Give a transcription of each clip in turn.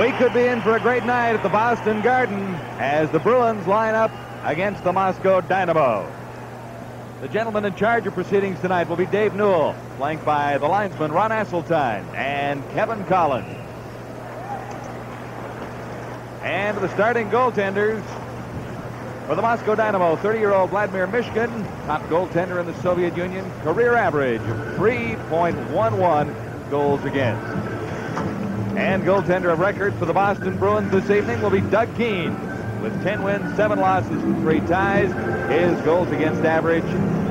We could be in for a great night at the Boston Garden as the Bruins line up against the Moscow Dynamo. The gentleman in charge of proceedings tonight will be Dave Newell, flanked by the linesman Ron Asseltine and Kevin Collins. And the starting goaltenders for the Moscow Dynamo, 30-year-old Vladimir Mishkin, top goaltender in the Soviet Union, career average of 3.11 goals against. And goaltender of record for the Boston Bruins this evening will be Doug Keane. With 10 wins, 7 losses, and 3 ties, his goals against average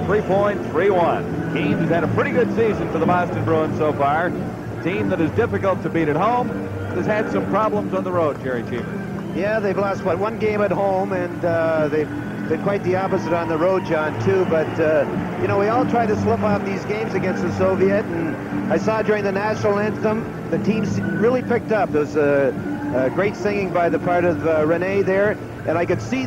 3.31. Keane has had a pretty good season for the Boston Bruins so far. A team that is difficult to beat at home has had some problems on the road, Jerry Cheever. Yeah, they've lost, one game at home, and they've been quite the opposite on the road, John, too. But, you know, we all try to slip off these games against the Soviet, and I saw during the national anthem, the team really picked up. There was great singing by the part of Rene there, and I could see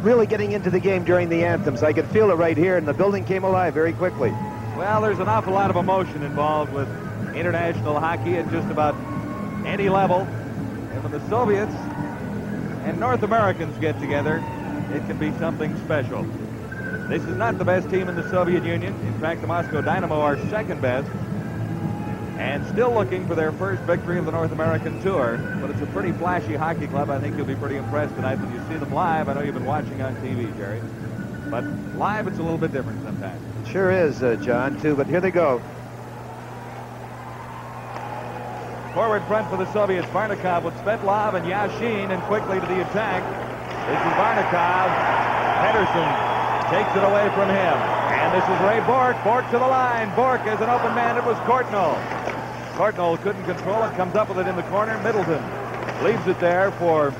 really getting into the game during the anthems. I could feel it right here, and the building came alive very quickly. Well, there's an awful lot of emotion involved with international hockey at just about any level. And when the Soviets and North Americans get together, it can be something special. This is not the best team in the Soviet Union. In fact, the Moscow Dynamo are second best and still looking for their first victory of the North American tour. But it's a pretty flashy hockey club. I think you'll be pretty impressed tonight when you see them live. I know you've been watching on TV, Jerry. But live, it's a little bit different sometimes. It sure is, John, too. But here they go. Forward front for the Soviets, Varnikov with Svetlov and Yashin, and quickly to the attack. This is Varnikov. Pedersen takes it away from him. And this is Ray Bork. Bork to the line. Bork is an open man. It was Courtnall. Courtnall couldn't control it. Comes up with it in the corner. Middleton leaves it there for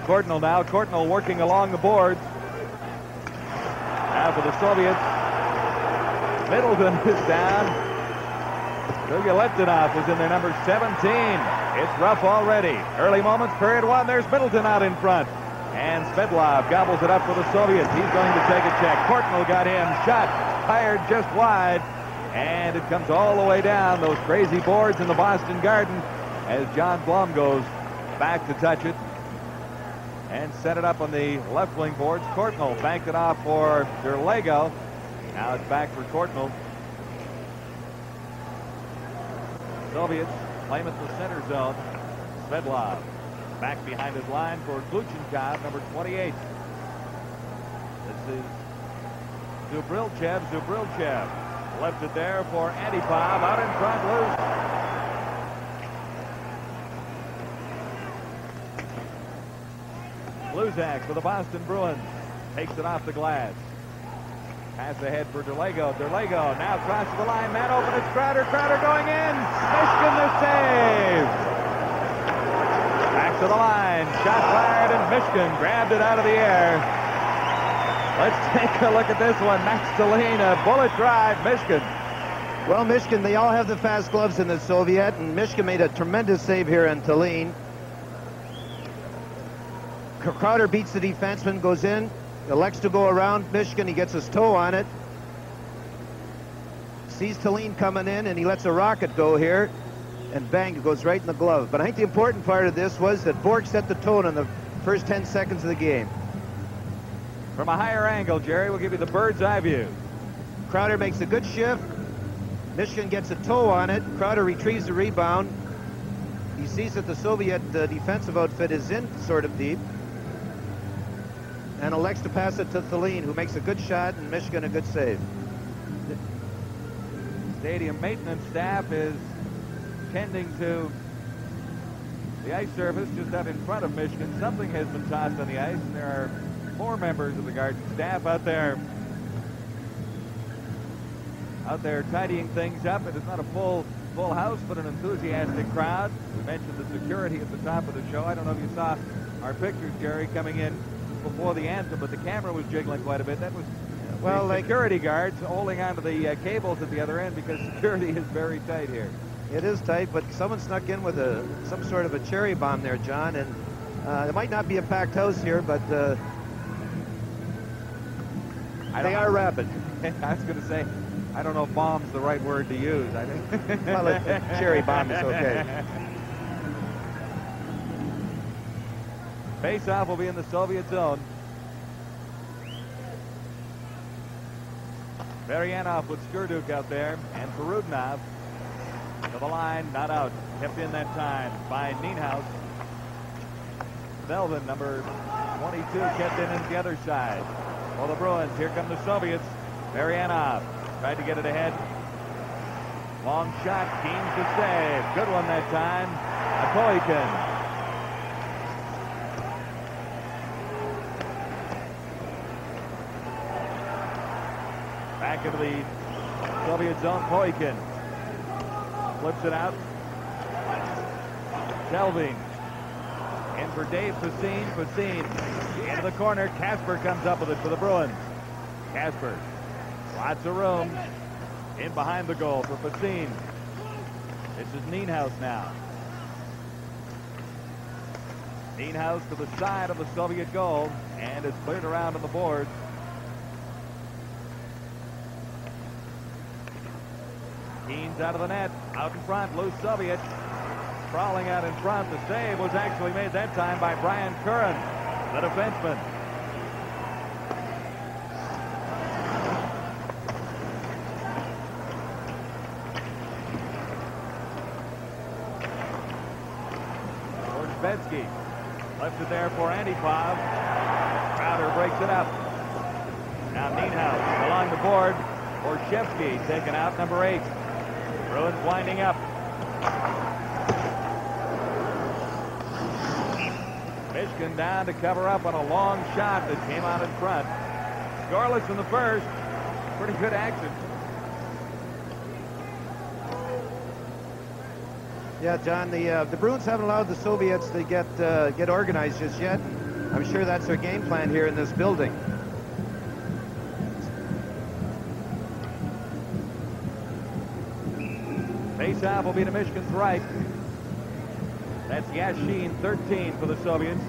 Courtnall now. Courtnall working along the boards. Now for the Soviets. Middleton is down. Yuletdinov was in there, number 17. It's rough already. Early moments, period 1. There's Middleton out in front. And Svetlov gobbles it up for the Soviets. He's going to take a check. Courtnall got him. Shot fired just wide. And it comes all the way down those crazy boards in the Boston Garden as John Blum goes back to touch it and set it up on the left wing boards. Courtnall banked it off for Derlego. Now it's back for Courtnall. Soviets claim it the center zone. Svetlov back behind his line for Gluchenkov, number 28. This is Zubrilchev. Zubrilchev left it there for Antipov. Out in front, loose. Luzak for the Boston Bruins. Takes it off the glass. Pass ahead for Derlego. Derlego now crosses the line. Man open. It's Crowder. Crowder going in. Mishkin the save. Back to the line. Shot fired, and Mishkin grabbed it out of the air. Let's take a look at this one. Max Tallene, a bullet drive. Mishkin. Well, Mishkin, they all have the fast gloves in the Soviet, and Mishkin made a tremendous save here on Tallene. Crowder beats the defenseman, goes in. Elects to go around Mishkin. He gets his toe on it. Sees Tallene coming in, and he lets a rocket go here. And bang, it goes right in the glove. But I think the important part of this was that Bork set the tone in the first 10 seconds of the game. From a higher angle, Jerry, we'll give you the bird's eye view. Crowder makes a good shift. Mishkin gets a toe on it. Crowder retrieves the rebound. He sees that the Soviet defensive outfit is in sort of deep, and elects to pass it to Tallene, who makes a good shot, and Mishkin a good save. Stadium maintenance staff is tending to the ice surface just out in front of Michigan. Something has been tossed on the ice, and there are 4 members of the Garden staff out there tidying things up. It is not a full house, but an enthusiastic crowd. We mentioned the security at the top of the show. I don't know if you saw our pictures, Jerry, coming in before the anthem, but the camera was jiggling quite a bit. That was the security guards holding onto the cables at the other end, because security is very tight here. It is tight, but someone snuck in with some sort of a cherry bomb there, John, and it might not be a packed house here, but they are rapid. I was going to say, I don't know if bomb's the right word to use. I think. Well, cherry bomb is okay. Face-off will be in the Soviet zone. Marianov with Skurduk out there, and Perudnov to the line, not out. Kept in that time by Nienhuis. Melvin, number 22, kept in the other side. For the Bruins, here come the Soviets. Marianov tried to get it ahead. Long shot, Keens to save. Good one that time. Akoikin. Back into the Soviet zone, Poikin. Flips it out. Selving. In for Dave Facine. Facine into the corner. Kasper comes up with it for the Bruins. Kasper. Lots of room. In behind the goal for Facine. This is Nienhuis now. Nienhuis to the side of the Soviet goal. And it's cleared around on the board. Keens out of the net, out in front, loose Soviet. Crawling out in front. The save was actually made that time by Brian Curran, the defenseman. Betsky left it there for Antipov. Crowder breaks it up. Now Nienhuis along the board. Orshevsky taken out, number 8. Bruins winding up. Michigan down to cover up on a long shot that came out in front. Scoreless in the first. Pretty good action. Yeah, John, the Bruins haven't allowed the Soviets to get organized just yet. I'm sure that's their game plan here in this building. Face-off will be to Michigan's right. That's Yashin, 13 for the Soviets.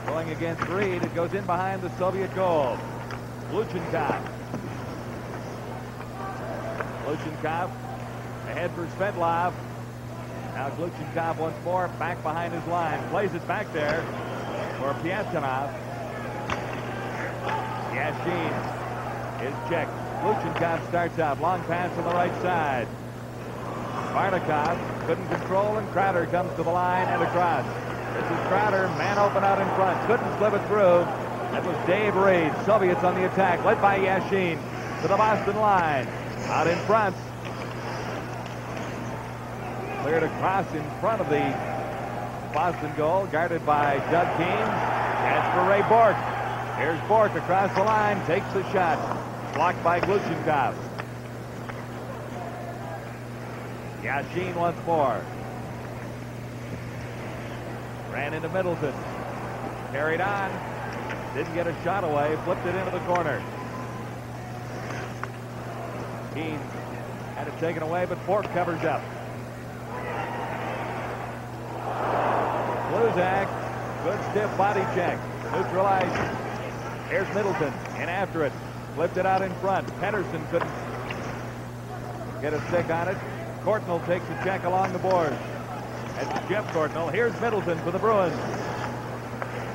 Going against Reed. It goes in behind the Soviet goal. Gluchenkov. Gluchenkov ahead for Svetlov. Now Gluchenkov once more back behind his line. Plays it back there for Piatanov. Yashin is checked. Gluchenkov starts out. Long pass on the right side. Barnikov couldn't control, and Crowder comes to the line and across. This is Crowder, man open out in front. Couldn't slip it through. That was Dave Reed. Soviets on the attack, led by Yashin to the Boston line. Out in front. Cleared across in front of the Boston goal, guarded by Doug Keens. That's for Ray Bork. Here's Bork across the line, takes the shot. Blocked by Gluchenkov. Yashin once more. Ran into Middleton. Carried on. Didn't get a shot away. Flipped it into the corner. Keens had it taken away, but Bork covers up. Bluzak. Good stiff body check. Neutralized. Here's Middleton. In after it. Flipped it out in front. Pedersen couldn't get a stick on it. Courtnall takes a check along the board. That's Jeff Courtnall. Here's Middleton for the Bruins.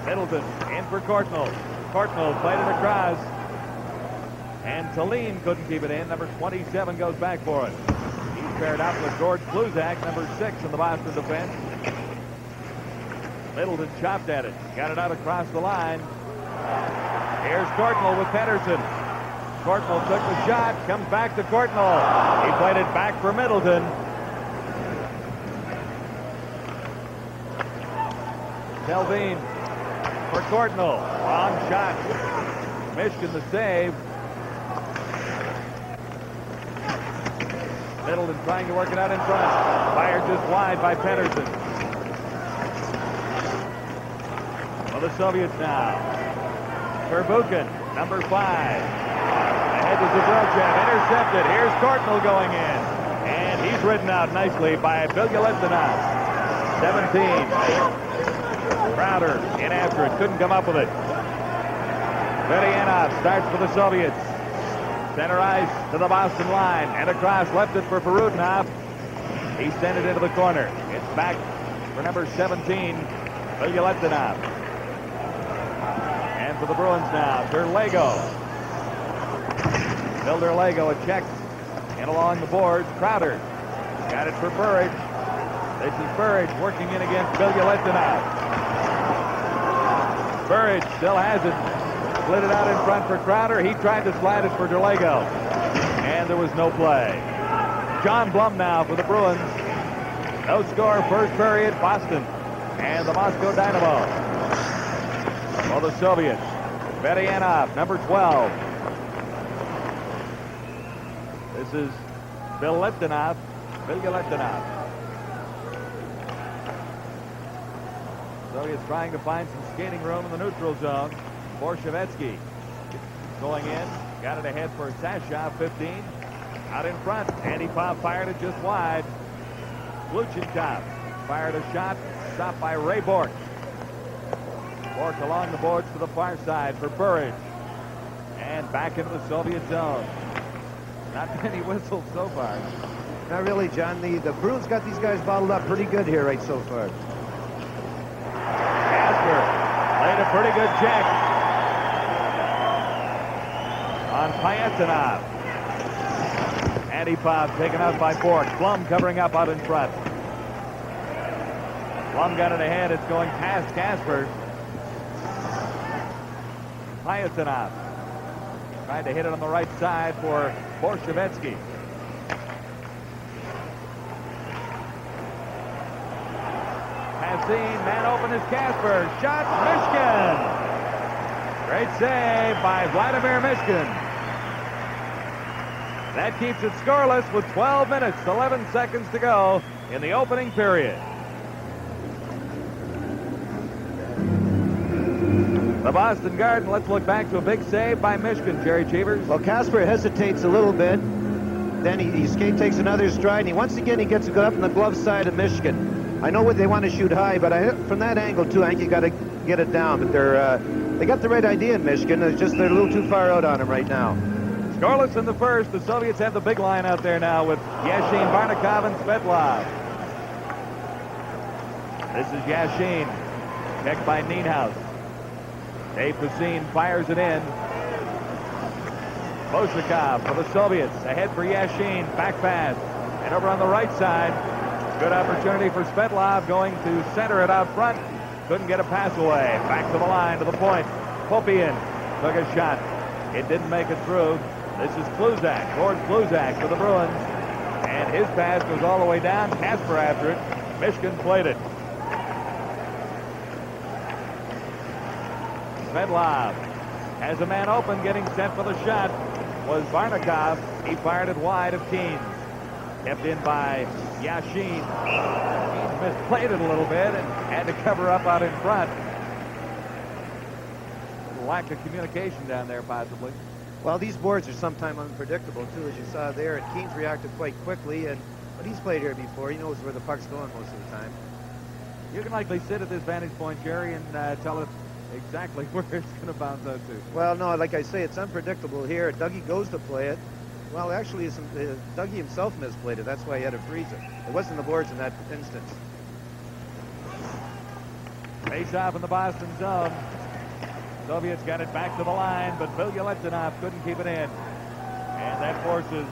Middleton in for Courtnall. Courtnall played it across. And Tallinn couldn't keep it in. Number 27 goes back for it. He's paired up with George Bluzak, number 6 in the Boston defense. Middleton chopped at it. Got it out across the line. Here's Courtnall with Pedersen. Courtnall took the shot, comes back to Courtnall. He played it back for Middleton. Selvin for Courtnall. Long shot. Michigan the save. Middleton trying to work it out in front. Fired just wide by Pedersen. Well, the Soviets now. Verbuchen, number 5. Ahead to Zabrelchev, intercepted. Here's Courtnall going in. And he's ridden out nicely by Bilyaletdinov. 17. Crowder in after it. Couldn't come up with it. Velianov starts for the Soviets. Center ice to the Boston line. And across, left it for Perudnov. He sent it into the corner. It's back for number 17, Vilyaletdinov. And for the Bruins now, Derlego. Bill Derlego, a check in along the boards. Crowder got it for Burridge. This is Burridge working in against Vilyaletdinov. Burridge still has it. Split it out in front for Crowder. He tried to slide it for Derlego. And there was no play. John Blum now for the Bruins. No score, first period, Boston and the Moscow Dynamo. For the Soviets, Bedyanov, number 12. This is Vilyaletdinov. Soviets trying to find some skating room in the neutral zone. Borshevetsky going in. Got it ahead for Sashov, 15. Out in front. Antipov fired it just wide. Gluchenkov fired a shot. Stopped by Ray Bork. Bork along the boards to the far side for Burridge. And back into the Soviet zone. Not many whistles so far. Not really, John. The Bruins got these guys bottled up pretty good here right so far. Casper played a pretty good check on Pyatanov. Antipov taken out by Bork. Blum covering up out in front. Blum got it ahead. It's going past Casper. Pyatanov tried to hit it on the right side for Borshevetsky. Passing, man open is Casper. Shot, Mishkin. Great save by Vladimir Mishkin. That keeps it scoreless with 12 minutes, 11 seconds to go in the opening period. The Boston Garden, let's look back to a big save by Mishkin, Jerry Cheevers. Well, Casper hesitates a little bit. Then he takes another stride, and once again he gets it up on the glove side of Mishkin. I know what they want to shoot high, but from that angle, too, I think you got to get it down. But they got the right idea in Michigan. It's just they're a little too far out on him right now. Scoreless in the first. The Soviets have the big line out there now with Yashin, Varnikov, and Svetlov. This is Yashin. Checked by Nienhaus. Dave Pusin fires it in. Boshikov for the Soviets. Ahead for Yashin. Back pass. And over on the right side. Good opportunity for Svetlov going to center it out front. Couldn't get a pass away. Back to the line, to the point. Popian took a shot. It didn't make it through. This is Kluzak. Gord Kluzak for the Bruins. And his pass goes all the way down. Casper after it. Mishkin played it. Svetlov has a man open, getting set for the shot. Was Varnikov. He fired it wide of Keens. Kept in by Yashin. Keens misplayed it a little bit and had to cover up out in front. Lack of communication down there, possibly. Well, these boards are sometimes unpredictable, too, as you saw there. And Keens reacted quite quickly. But he's played here before. He knows where the puck's going most of the time. You can likely sit at this vantage point, Jerry, and tell us exactly where it's going to bounce out to. Well, no, like I say, it's unpredictable here. Dougie goes to play it. Well, actually, Dougie himself misplayed it. That's why he had to freeze it. It wasn't the boards in that instance. Face off in the Boston zone. Soviets got it back to the line, but Vilyaletdinov couldn't keep it in. And that forces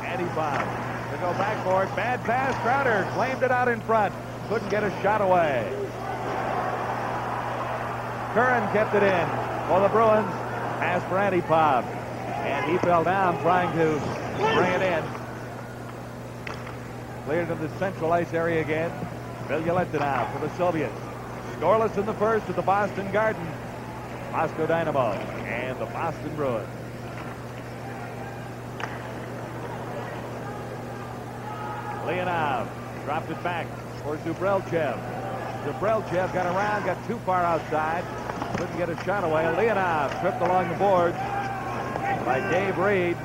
Antipov to go back for it. Bad pass. Crowder claimed it out in front. Couldn't get a shot away. Curran kept it in for the Bruins. Pass for Antipov. And he fell down trying to bring it in. Cleared to the central ice area again. Vilyaletdinov for the Soviets. Scoreless in the first at the Boston Garden. Moscow Dynamo and the Boston Bruins. Leonov dropped it back for Zubrelchev. Zubrelchev got around, got too far outside. Couldn't get a shot away. Leonov tripped along the boards by Dave Reed.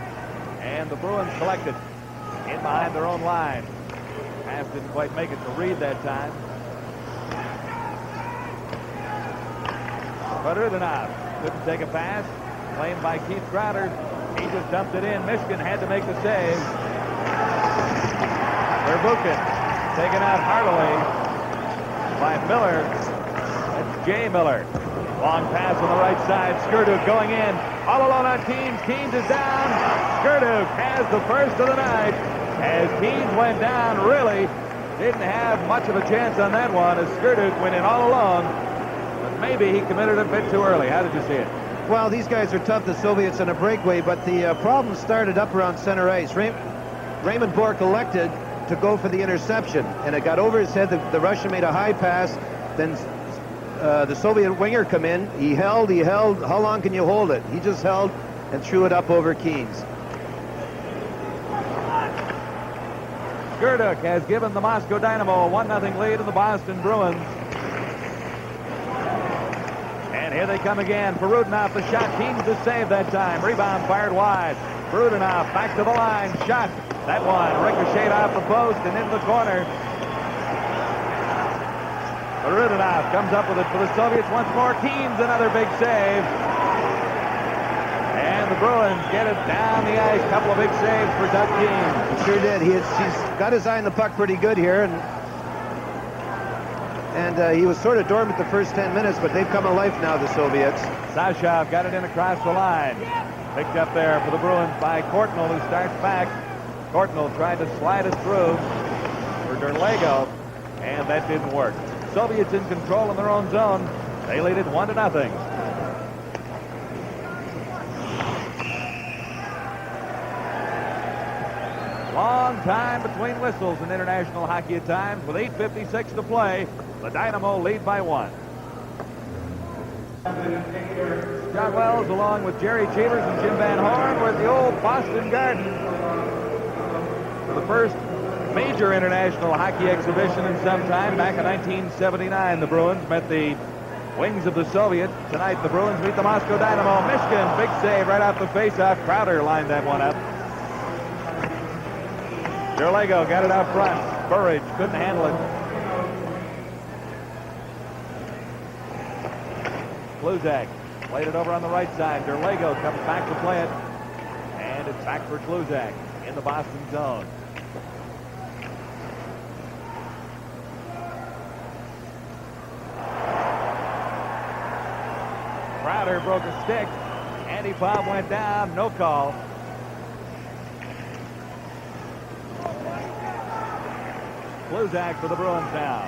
And the Bruins collected in behind their own line. Pass didn't quite make it to Reed that time. But Urbanov couldn't take a pass. Claimed by Keith Crowder. He just dumped it in. Michigan had to make the save. Verbuchen taken out heartily. by Miller. That's Jay Miller. Long pass on the right side. Skurduk going in. All alone on Keens. Keens is down. Skurduk has the first of the night. As Keens went down, really didn't have much of a chance on that one as Skurduk went in all alone. But maybe he committed a bit too early. How did you see it? Well, these guys are tough, the Soviets, in a breakaway, but the problem started up around center ice. Raymond Bourque elected to go for the interception, and it got over his head. The Russian made a high pass. Then the Soviet winger come in. He held. How long can you hold it? He just held and threw it up over Keens. Skurduk has given the Moscow Dynamo a 1-0 lead in the Boston Bruins. And here they come again. Perudinoff, the shot. Keens to save that time. Rebound fired wide. Perudinoff back to the line. Shot. That one ricocheted off the post and into the corner. Perudinoff comes up with it for the Soviets once more. Keens, another big save. And the Bruins get it down the ice. Couple of big saves for Doug Keens. He sure did. He's got his eye on the puck pretty good here. And he was sort of dormant the first 10 minutes, but they've come to life now, the Soviets. Sashov got it in across the line. Picked up there for the Bruins by Courtnall, who starts back. Courtnall tried to slide it through for Derlego, and that didn't work. Soviets in control in their own zone. They lead it 1-0. Long time between whistles in international hockey at times. With 8:56 to play, the Dynamo lead by 1. John Wells, along with Jerry Cheevers and Jim Van Horn, were at the old Boston Garden for the first major international hockey exhibition in some time. Back in 1979, the Bruins met the wings of the Soviets. Tonight, the Bruins meet the Moscow Dynamo. Michigan, big save right off the faceoff. Crowder lined that one up. Derlego got it out front. Burridge couldn't handle it. Kluzak played it over on the right side. Derlego comes back to play it. And it's back for Kluzak in the Boston zone. Crowder broke a stick. Andy Bob went down. No call. Kluzak for the Bruins now.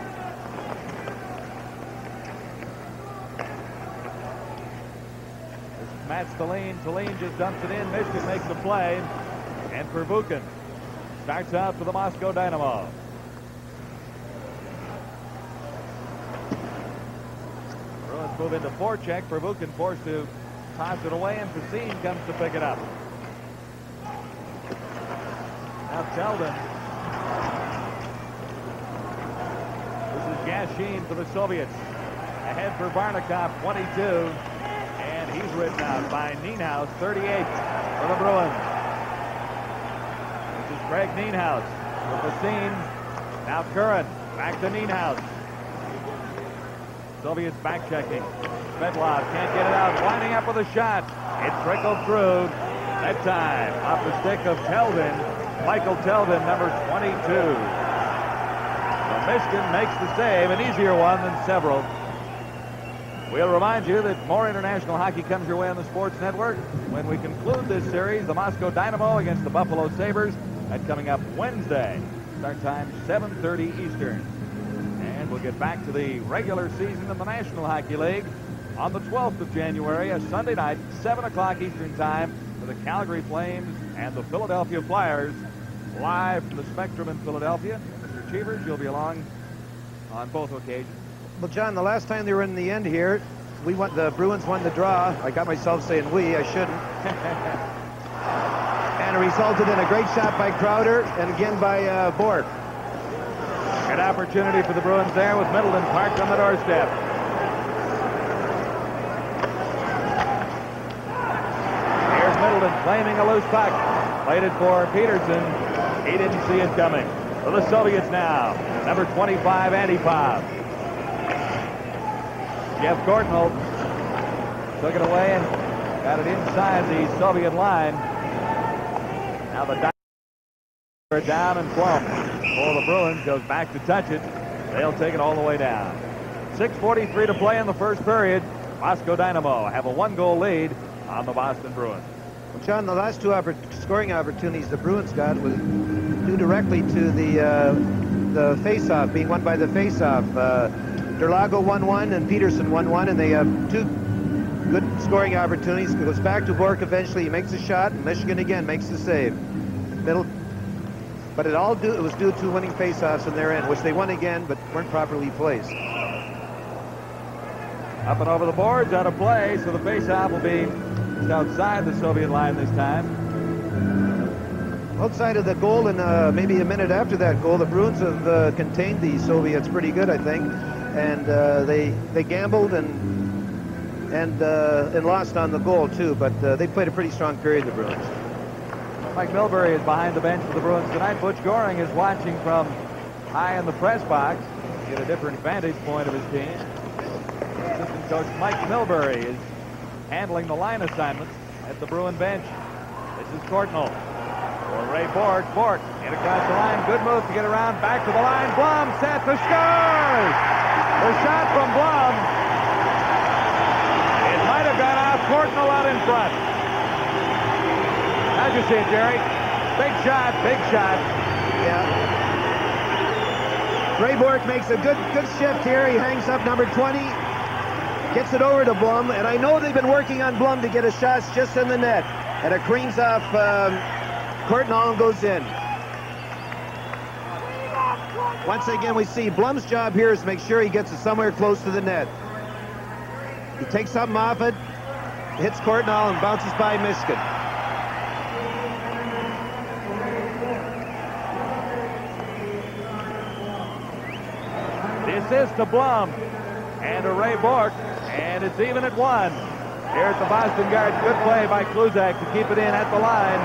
This is Matt Stalin. Stalin just dumps it in. Michigan makes the play. And Pervukin starts out for the Moscow Dynamo. Bruins move into forecheck. Pervukin forced to toss it away, and Pacine comes to pick it up. Now Sheldon. Yashin for the Soviets. Ahead for Varnikov, 22. And he's written out by Nienhaus, 38 for the Bruins. This is Craig Nienhaus with the scene. Now Curran, back to Nienhaus. Soviets back checking. Svetlov can't get it out, winding up with a shot. It trickled through. That time off the stick of Teldin. Michael Teldin, number 22. Michigan makes the save, an easier one than several. We'll remind you that more international hockey comes your way on the Sports Network when we conclude this series. The Moscow Dynamo against the Buffalo Sabres. That's coming up Wednesday. Start time 7:30 Eastern. And we'll get back to the regular season in the National Hockey League on the 12th of January, a Sunday night, 7 o'clock Eastern time, for the Calgary Flames and the Philadelphia Flyers, live from the Spectrum in Philadelphia. Cheevers, you'll be along on both occasions. Well, John, the last time they were in the end here, the Bruins won the draw. I got myself saying we, I shouldn't. And it resulted in a great shot by Crowder and again by Bourque. Good opportunity for the Bruins there with Middleton parked on the doorstep. Here's Middleton claiming a loose puck. Played it for Peterson. He didn't see it coming. For the Soviets now, number 25, Antipov. Jeff Courtnall took it away and got it inside the Soviet line. Now the Dynamo are down and plump. For the Bruins goes back to touch it. They'll take it all the way down. 6:43 to play in the first period. Moscow Dynamo have a 1-goal lead on the Boston Bruins. Well, John, the last two scoring opportunities the Bruins got was due directly to the face-off, being won by the face-off. Derlago won one and Peterson won one, and they have two good scoring opportunities. It goes back to Bork eventually. He makes a shot, and Michigan again makes the save. But it was due to winning face-offs in their end, which they won again, but weren't properly placed. Up and over the boards, out of play, so the face-off will be just outside the Soviet line this time. Outside of the goal and maybe a minute after that goal, the Bruins have contained the Soviets pretty good, I think, and they gambled and lost on the goal too. But they played a pretty strong period, the Bruins. Mike Milbury is behind the bench for the Bruins tonight. Butch Goring is watching from high in the press box to get a different vantage point of his team. Assistant coach Mike Milbury is handling the line assignments at the Bruin bench. This is Courtnall for Ray Bork. Bork in across the line. Good move to get around. Back to the line. Blum set to score. The shot from Blum. It might have gone off. Courtnall out in front. How'd you see it, Jerry? Big shot, big shot. Yeah. Ray Bork makes a good shift here. He hangs up number 20, gets it over to Blum, and I know they've been working on Blum to get a shot just in the net. And it creams off Courtnall and goes in. Once again, we see Blum's job here is to make sure he gets it somewhere close to the net. He takes something off it, hits Courtnall, and bounces by Michigan. The assist to Blum and to Ray Bork, and it's even at 1. Here at the Boston Guards, good play by Kluzak to keep it in at the line.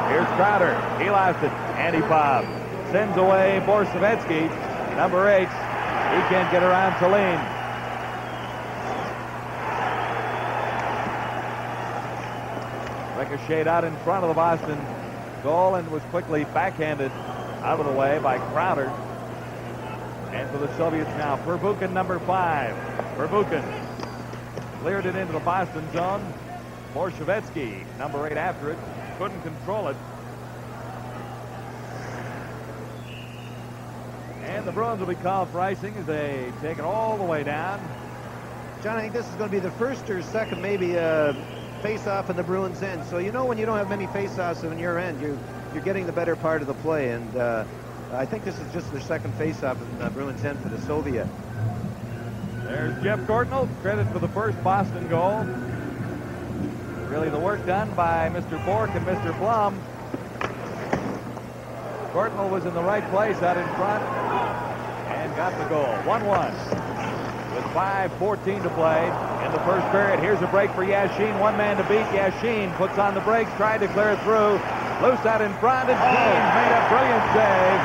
Here's Crowder. He lost it. Antipov sends away Borsavetsky. Number 8. He can't get around Talene. Ricocheted out in front of the Boston goal and was quickly backhanded out of the way by Crowder. And for the Soviets now, Perbukin, number 5. Perbukin cleared it into the Boston zone. Borsavetsky, number 8, after it. Couldn't control it. And the Bruins will be called for icing as they take it all the way down. John, I think this is going to be the first or second, maybe, face-off in the Bruins' end. So you know when you don't have many face-offs in your end, you're getting the better part of the play. And I think this is just their second face-off in Bruins' end for the Soviet. There's Jeff Courtnall, credit for the first Boston goal. Really the work done by Mr. Bork and Mr. Blum. Courtnall was in the right place out in front and got the goal. 1-1 with 5:14 to play in the first period. Here's a break for Yashin. One man to beat. Yashin puts on the brakes, tried to clear it through. Loose out in front, and Keens made a brilliant save.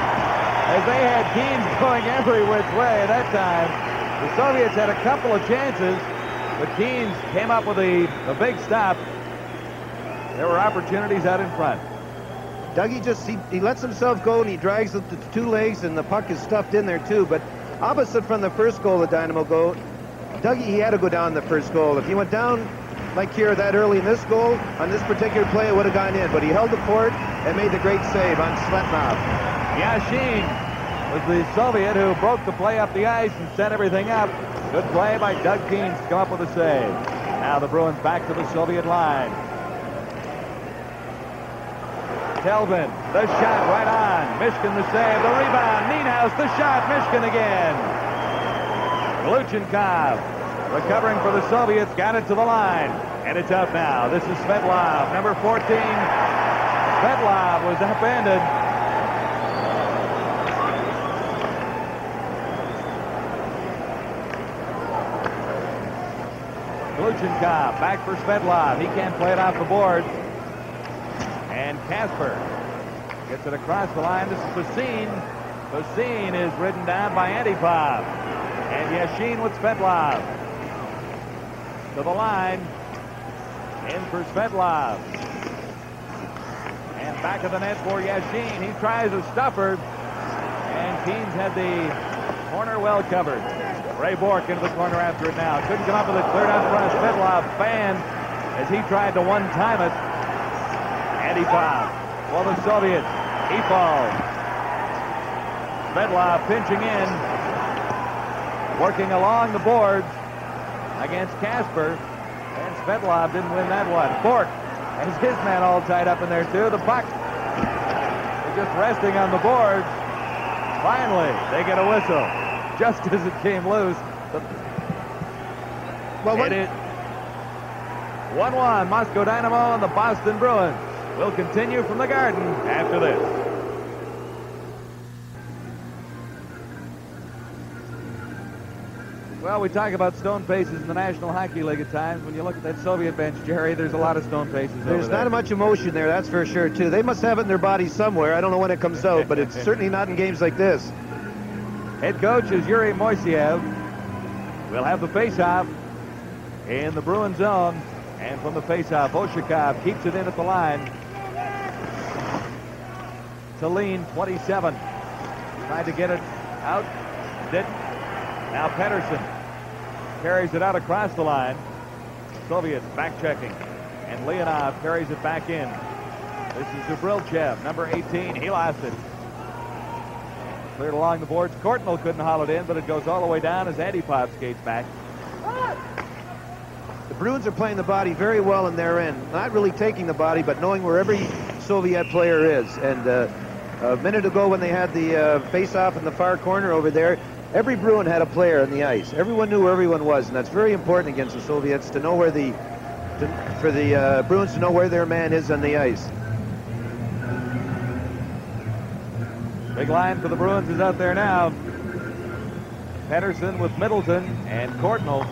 As they had Keens going every which way that time. The Soviets had a couple of chances, but Keens came up with a big stop. There were opportunities out in front. Dougie he lets himself go and he drags it to 2 legs, and the puck is stuffed in there too. But opposite from the first goal the Dynamo go, Dougie, he had to go down the first goal. If he went down like here that early in this goal, on this particular play, it would have gone in. But he held the fort and made the great save on Sletnov. Yashin was the Soviet who broke the play up the ice and set everything up. Good play by Doug Keens to come up with a save. Now the Bruins back to the Soviet line. Kelvin, the shot right on. Michigan the save, the rebound. Nienhaus, the shot. Michigan again. Gluchenkov recovering for the Soviets, got it to the line. And it's up now. This is Svetlov, number 14. Svetlov was upended. Gluchenkov back for Svetlov. He can't play it off the board. And Kasper gets it across the line. This is Basine. Basine is ridden down by Antipov. And Yashin with Svetlov. To the line. In for Svetlov. And back of the net for Yashin. He tries a stuffer. And Keens had the Corner well covered. Ray Bork into the corner after it now. Couldn't come up with it. Cleared out in front of Svetlov. Banned as he tried to one-time it. And he fouled. For the Soviets, he falls. Svetlov pinching in. Working along the boards against Casper. And Svetlov didn't win that one. Bork has his man all tied up in there, too. The puck is just resting on the boards. Finally, they get a whistle just as it came loose. Well, it is 1-1, Moscow Dynamo and the Boston Bruins. Will continue from the Garden after this. Well, we talk about stone faces in the National Hockey League at times. When you look at that Soviet bench, Jerry, there's a lot of stone faces over there. There's not much emotion there, that's for sure, too. They must have it in their bodies somewhere. I don't know when it comes out, but it's certainly not in games like this. Head coach is Yuri Moiseev. We'll have the face-off in the Bruins zone. And from the face-off, Oshikov keeps it in at the line. Talene, 27. Tried to get it out. Didn't. Now Pedersen carries it out across the line. Soviets back checking. And Leonov carries it back in. This is Zubrilchev, number 18. He lost it. Cleared along the boards. Courtnall couldn't haul it in, but it goes all the way down as Antipov skates back. The Bruins are playing the body very well in their end. Not really taking the body, but knowing where every Soviet player is. And a minute ago when they had the face-off in the far corner over there, every Bruin had a player on the ice. Everyone knew where everyone was, and that's very important against the Soviets to know where for the Bruins to know where their man is on the ice. Big line for the Bruins is out there now. Pedersen with Middleton and Courtnall.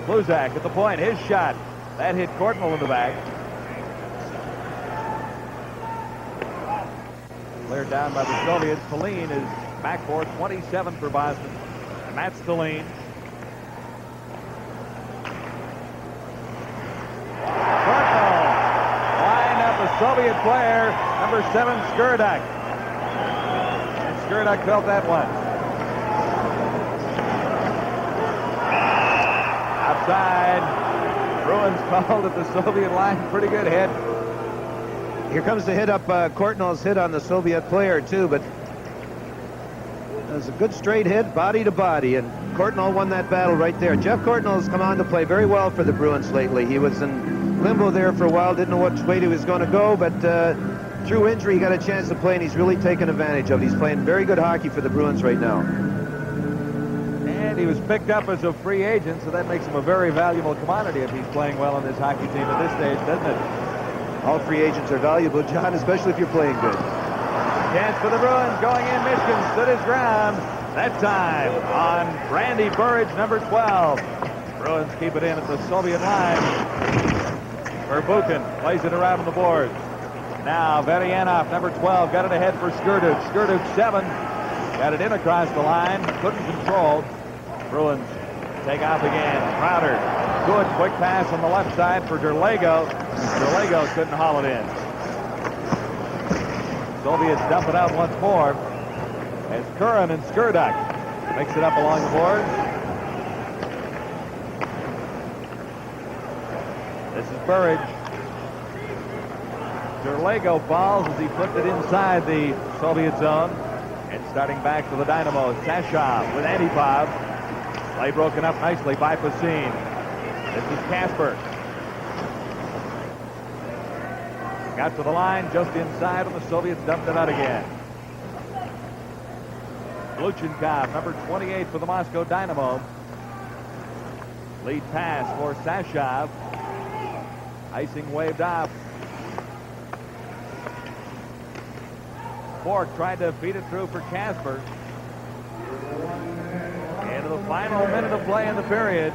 Bluzak at the point. His shot. That hit Courtnall in the back. Cleared down by the Soviets. Talene is back for 27 for Boston. And that's Talene. Courtnall lined up a Soviet player, number 7, Skurdak. And Skurdak felt that one. Outside. Bruins called at the Soviet line. Pretty good hit. Here comes the hit up, Courtnall's hit on the Soviet player, too, but it was a good straight hit, body to body, and Courtnall won that battle right there. Jeff Courtnall's come on to play very well for the Bruins lately. He was in limbo there for a while, didn't know which way he was going to go, but through injury, he got a chance to play, and he's really taken advantage of it. He's playing very good hockey for the Bruins right now. And he was picked up as a free agent, so that makes him a very valuable commodity if he's playing well on this hockey team at this stage, doesn't it? All free agents are valuable, John, especially if you're playing good. Chance for the Bruins going in. Michigan stood his ground. That time on Randy Burridge, number 12. Bruins keep it in at the Soviet line. Verbuchen plays it around on the boards. Now Varianov, number 12, got it ahead for Skurduk. Skurduk 7. Got it in across the line. Couldn't control. Bruins take off again. Crowder. Good quick pass on the left side for Derlego. Derlego couldn't haul it in. Soviets dump it out once more as Curran and Skurdak mix it up along the board. This is Burridge. Derlego falls as he flipped it inside the Soviet zone. And starting back for the Dynamo, Sashov with Antipov. Play broken up nicely by Pasine. This is Casper. Got to the line just inside, and the Soviets dumped it out again. Gluchenkov, number 28 for the Moscow Dynamo. Lead pass for Sashov. Icing waved off. Bork tried to feed it through for Casper. Into the final minute of play in the period.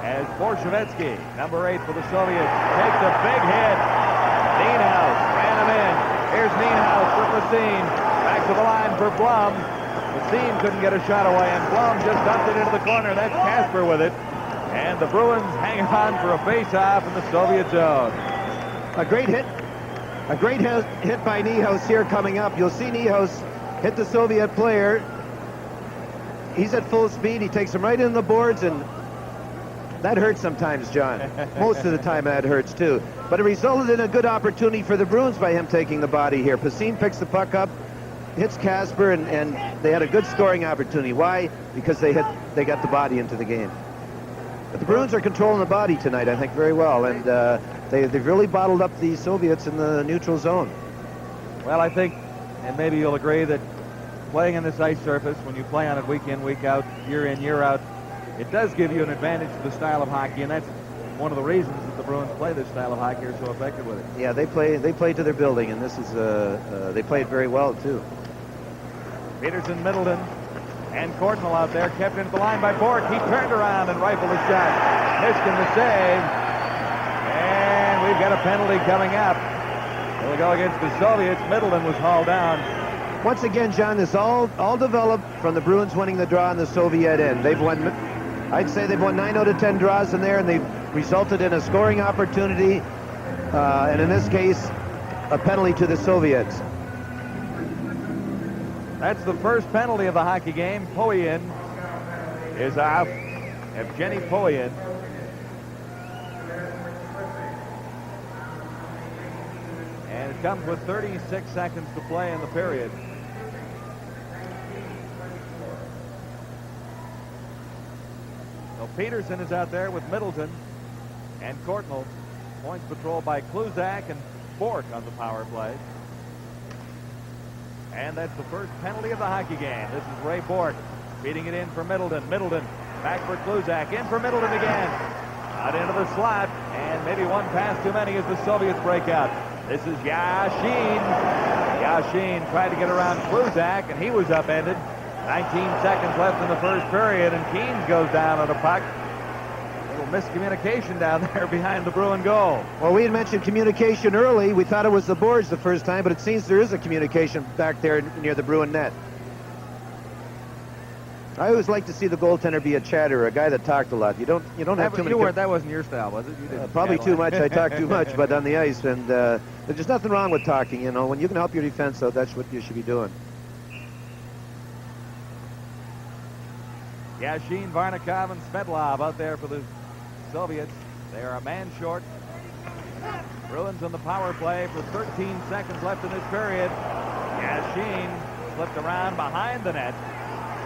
As Borshevetsky, number 8 for the Soviets, takes a big hit. Nienhaus ran him in. Here's Nienhaus for Pasine. Back to the line for Blum. Pasine couldn't get a shot away, and Blum just dumped it into the corner. That's Casper with it. And the Bruins hang on for a face-off in the Soviet zone. A great hit. A great hit by Nienhaus here coming up. You'll see Nienhaus hit the Soviet player. he's at full speed. He takes him right in the boards, and that hurts sometimes, John. Most of the time that hurts too. But it resulted in a good opportunity for the Bruins by him taking the body here. Pacine picks the puck up, hits Casper, and they had a good scoring opportunity. Why? Because they got the body into the game. But the Bruins are controlling the body tonight, I think, very well, and they've really bottled up the Soviets in the neutral zone. Well, I think, and maybe you'll agree, that playing on this ice surface, when you play on it week in, week out, year in, year out, it does give you an advantage to the style of hockey, and that's one of the reasons that the Bruins play this style of hockey, are so effective with it. Yeah, they play to their building, and this is they play it very well too. Peterson, Middleton, and Cordnell out there, kept into the line by Bork. He turned around and rifled a shot. Mishkin the save, and we've got a penalty coming up. It'll go against the Soviets. Middleton was hauled down. Once again, John, this all developed from the Bruins winning the draw on the Soviet end. I'd say they've won 9 out of 10 draws in there, and they've resulted in a scoring opportunity, and in this case, a penalty to the Soviets. That's the first penalty of the hockey game. Poyen is off. Evgeny Poyen. And it comes with 36 seconds to play in the period. So Peterson is out there with Middleton and Cordnell. Points patrolled by Kluzak and Bork on the power play. And that's the first penalty of the hockey game. This is Ray Bork feeding it in for Middleton. Middleton back for Kluzak. In for Middleton again. Out into the slot. And maybe one pass too many as the Soviets break out. This is Yashin. Yashin tried to get around Kluzak, and he was upended. 19 seconds left in the first period, and Keynes goes down on a puck. A little miscommunication down there behind the Bruin goal. Well, we had mentioned communication early. We thought it was the boards the first time, but it seems there is a communication back there near the Bruin net. I always like to see the goaltender be a chatterer, a guy that talked a lot. You don't have too many. That wasn't your style, was it? You didn't probably too much. I talk too much, but on the ice, and there's nothing wrong with talking. You know, when you can help your defense out, that's what you should be doing. Yashin, Varnikov, and Svetlov out there for the Soviets. They are a man short. Bruins on the power play for 13 seconds left in this period. Yashin slipped around behind the net.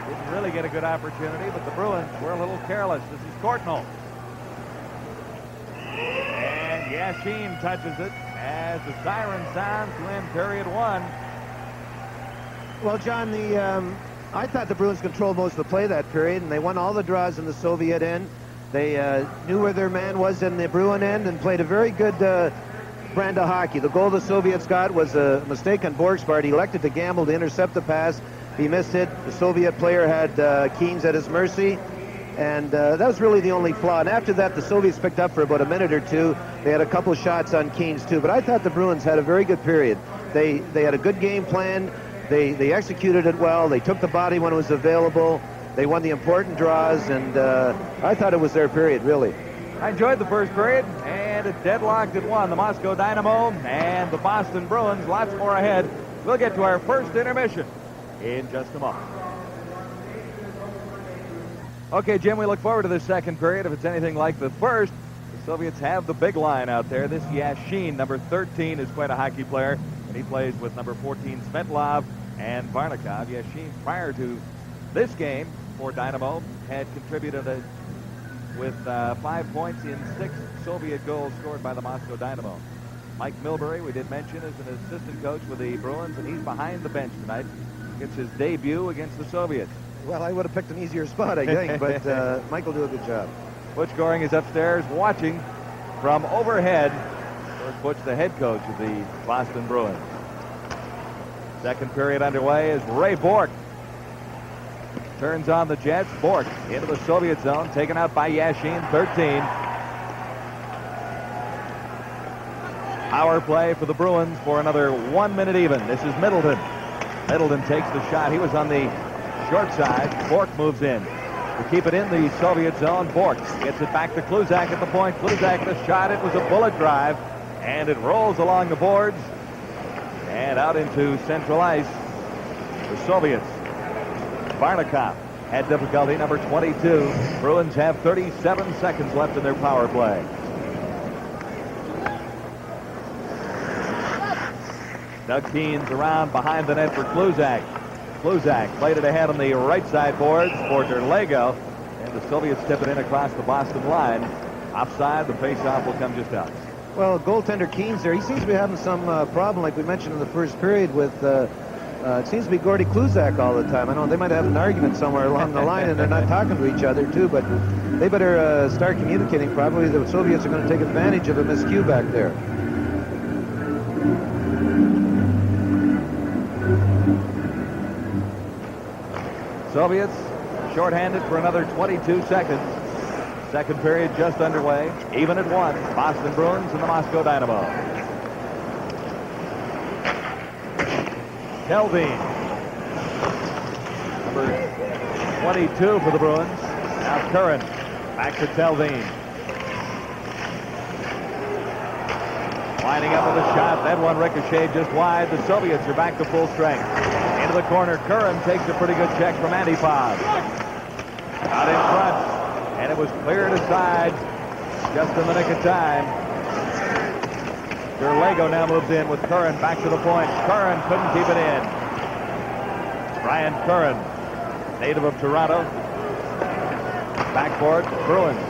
Didn't really get a good opportunity, but the Bruins were a little careless. This is Cordnell. And Yashin touches it as the siren sounds to end period one. Well, John, I thought the Bruins controlled most of the play that period, and they won all the draws in the Soviet end. They knew where their man was in the Bruin end and played a very good brand of hockey. The goal the Soviets got was a mistake on Bork's part. He elected to gamble to intercept the pass. He missed it. The Soviet player had Keynes at his mercy, and that was really the only flaw. And after that, the Soviets picked up for about a minute or two. They had a couple shots on Keynes, too. But I thought the Bruins had a very good period. They had a good game plan. They executed it well. They took the body when it was available. They won the important draws, and I thought it was their period, really. I enjoyed the first period, and it deadlocked at one. The Moscow Dynamo and the Boston Bruins, lots more ahead. We'll get to our first intermission in just a moment. Okay, Jim, we look forward to this second period. If it's anything like the first, the Soviets have the big line out there. This Yashin, number 13, is quite a hockey player, and he plays with number 14, Svetlov, and Varnikov. Yashin, prior to this game for Dynamo, had contributed with 5 points in 6 Soviet goals scored by the Moscow Dynamo. Mike Milbury, we did mention, is an assistant coach with the Bruins, and he's behind the bench tonight. Gets his debut against the Soviets. Well, I would have picked an easier spot, I think, but Mike will do a good job. Butch Goring is upstairs watching from overhead. George Butch, the head coach of the Boston Bruins. Second period underway as Ray Bork turns on the Jets. Bork into the Soviet zone, taken out by Yashin, 13. Power play for the Bruins for another 1 minute even. This is Middleton. Middleton takes the shot. He was on the short side. Bork moves in to keep it in the Soviet zone. Bork gets it back to Kluzak at the point. Kluzak the shot. It was a bullet drive, and it rolls along the boards and out into central ice. The Soviets. Varnikov had difficulty, number 22. Bruins have 37 seconds left in their power play. Doug Keen's around behind the net for Kluzak. Kluzak played it ahead on the right side boards for Derlego. And the Soviets tip it in across the Boston line. Offside, the faceoff will come just out. Well, goaltender Keen's there. He seems to be having some problem, like we mentioned in the first period, with it seems to be Gordy Kluzak all the time. I know they might have an argument somewhere along the line, and they're not talking to each other, too, but they better start communicating. Probably the Soviets are going to take advantage of a miscue back there. Soviets shorthanded for another 22 seconds. Second period just underway. Even at 1. Boston Bruins and the Moscow Dynamo. Kelvin. Number 22 for the Bruins. Now Curran. Back to Kelvin. Lining up with a shot. That one ricocheted just wide. The Soviets are back to full strength. Into the corner. Curran takes a pretty good check from Antipov. Out in front. And it was cleared aside just in the nick of time. Derlego now moves in with Curran back to the point. Curran couldn't keep it in. Brian Curran, native of Toronto. Backboard, Bruins.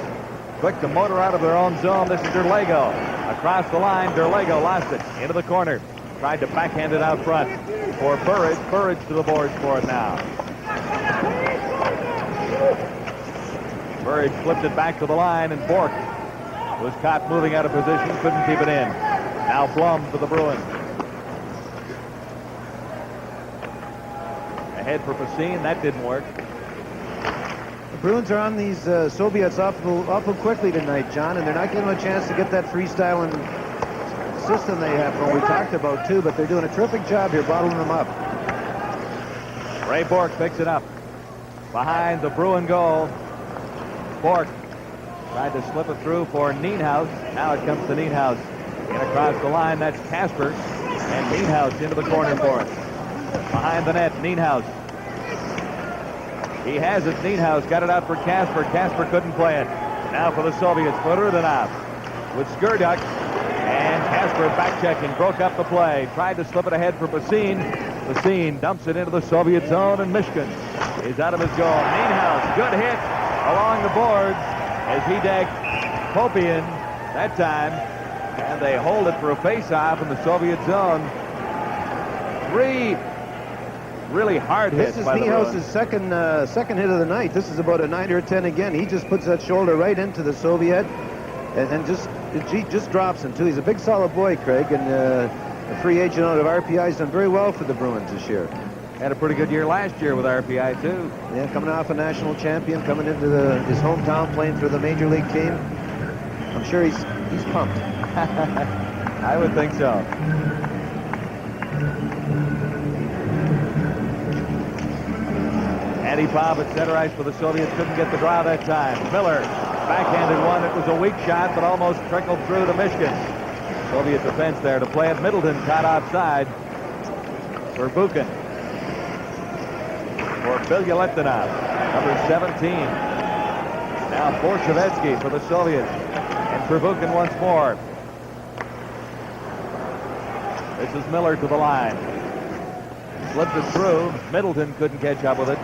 Quick to motor out of their own zone. This is Derlego. Across the line, Derlego lost it. Into the corner. Tried to backhand it out front for Burridge. Burridge to the boards for it now. Burridge flipped it back to the line, and Bork was caught moving out of position, couldn't keep it in. Now Blum for the Bruins. Ahead for Facine, that didn't work. The Bruins are on these Soviets awful quickly tonight, John, and they're not giving them a chance to get that freestyling system they have, what we talked about, too, but they're doing a terrific job here bottling them up. Ray Bork picks it up. Behind the Bruin goal. Bork tried to slip it through for Nienhuis. Now it comes to Nienhuis. In across the line, that's Casper. And Nienhuis into the corner for it. Behind the net, Nienhuis. He has it. Nienhuis got it out for Casper. Casper couldn't play it. Now for the Soviets, for Rudanov with Skurduk. And Casper back-checking, broke up the play. Tried to slip it ahead for Facine. Facine dumps it into the Soviet zone, and Mishkin is out of his goal. Nienhuis, good hit along the boards as he decked Popian that time, and they hold it for a face-off in the Soviet zone. 3 really hard hits by the Bruins. This is Nienhuis' second hit of the night. This is about a 9 or a 10 again. He just puts that shoulder right into the Soviet and just drops him, too. He's a big, solid boy, Craig, and a free agent out of RPI. He's done very well for the Bruins this year. Had a pretty good year last year with RPI, too. Yeah, coming off a national champion, coming into his hometown, playing for the major league team. I'm sure he's pumped. I would think so. Antipov at center ice for the Soviets. Couldn't get the draw that time. Miller backhanded one. It was a weak shot, but almost trickled through to Mishkin. Soviet defense there to play it. Middleton caught offside for Buchan. For Bilyaletdinov, number 17. Now Borshevetsky for the Soviets. And Trbukin once more. This is Miller to the line. Slipped it through. Middleton couldn't catch up with it.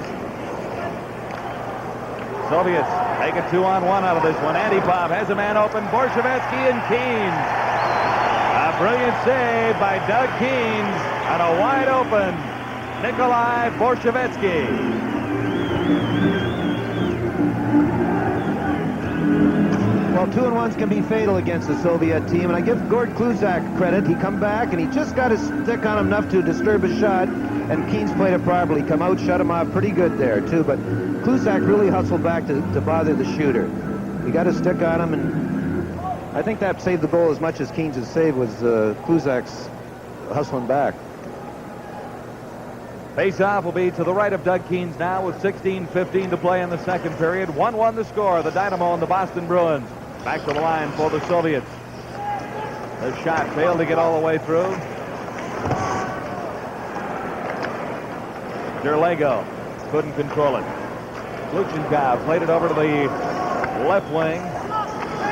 Soviets make a 2-on-1 out of this one. Antipov has a man open. Borshevetsky and Keen. A brilliant save by Doug Keen on a wide open Nikolai Borshevetsky. Well, 2-on-1s can be fatal against the Soviet team, and I give Gord Kluzak credit. He come back, and he just got his stick on him enough to disturb his shot, and Keen's played it properly. Come out, shut him off pretty good there, too, but Kluzak really hustled back to bother the shooter. He got his stick on him, and I think that saved the goal as much as Keen's save was Kluzak's hustling back. Face-off will be to the right of Doug Keen's now with 16:15 to play in the second period. 1-1 the score. The Dynamo and the Boston Bruins. Back to the line for the Soviets. The shot failed to get all the way through. Derlego couldn't control it. Luchenkov played it over to the left wing.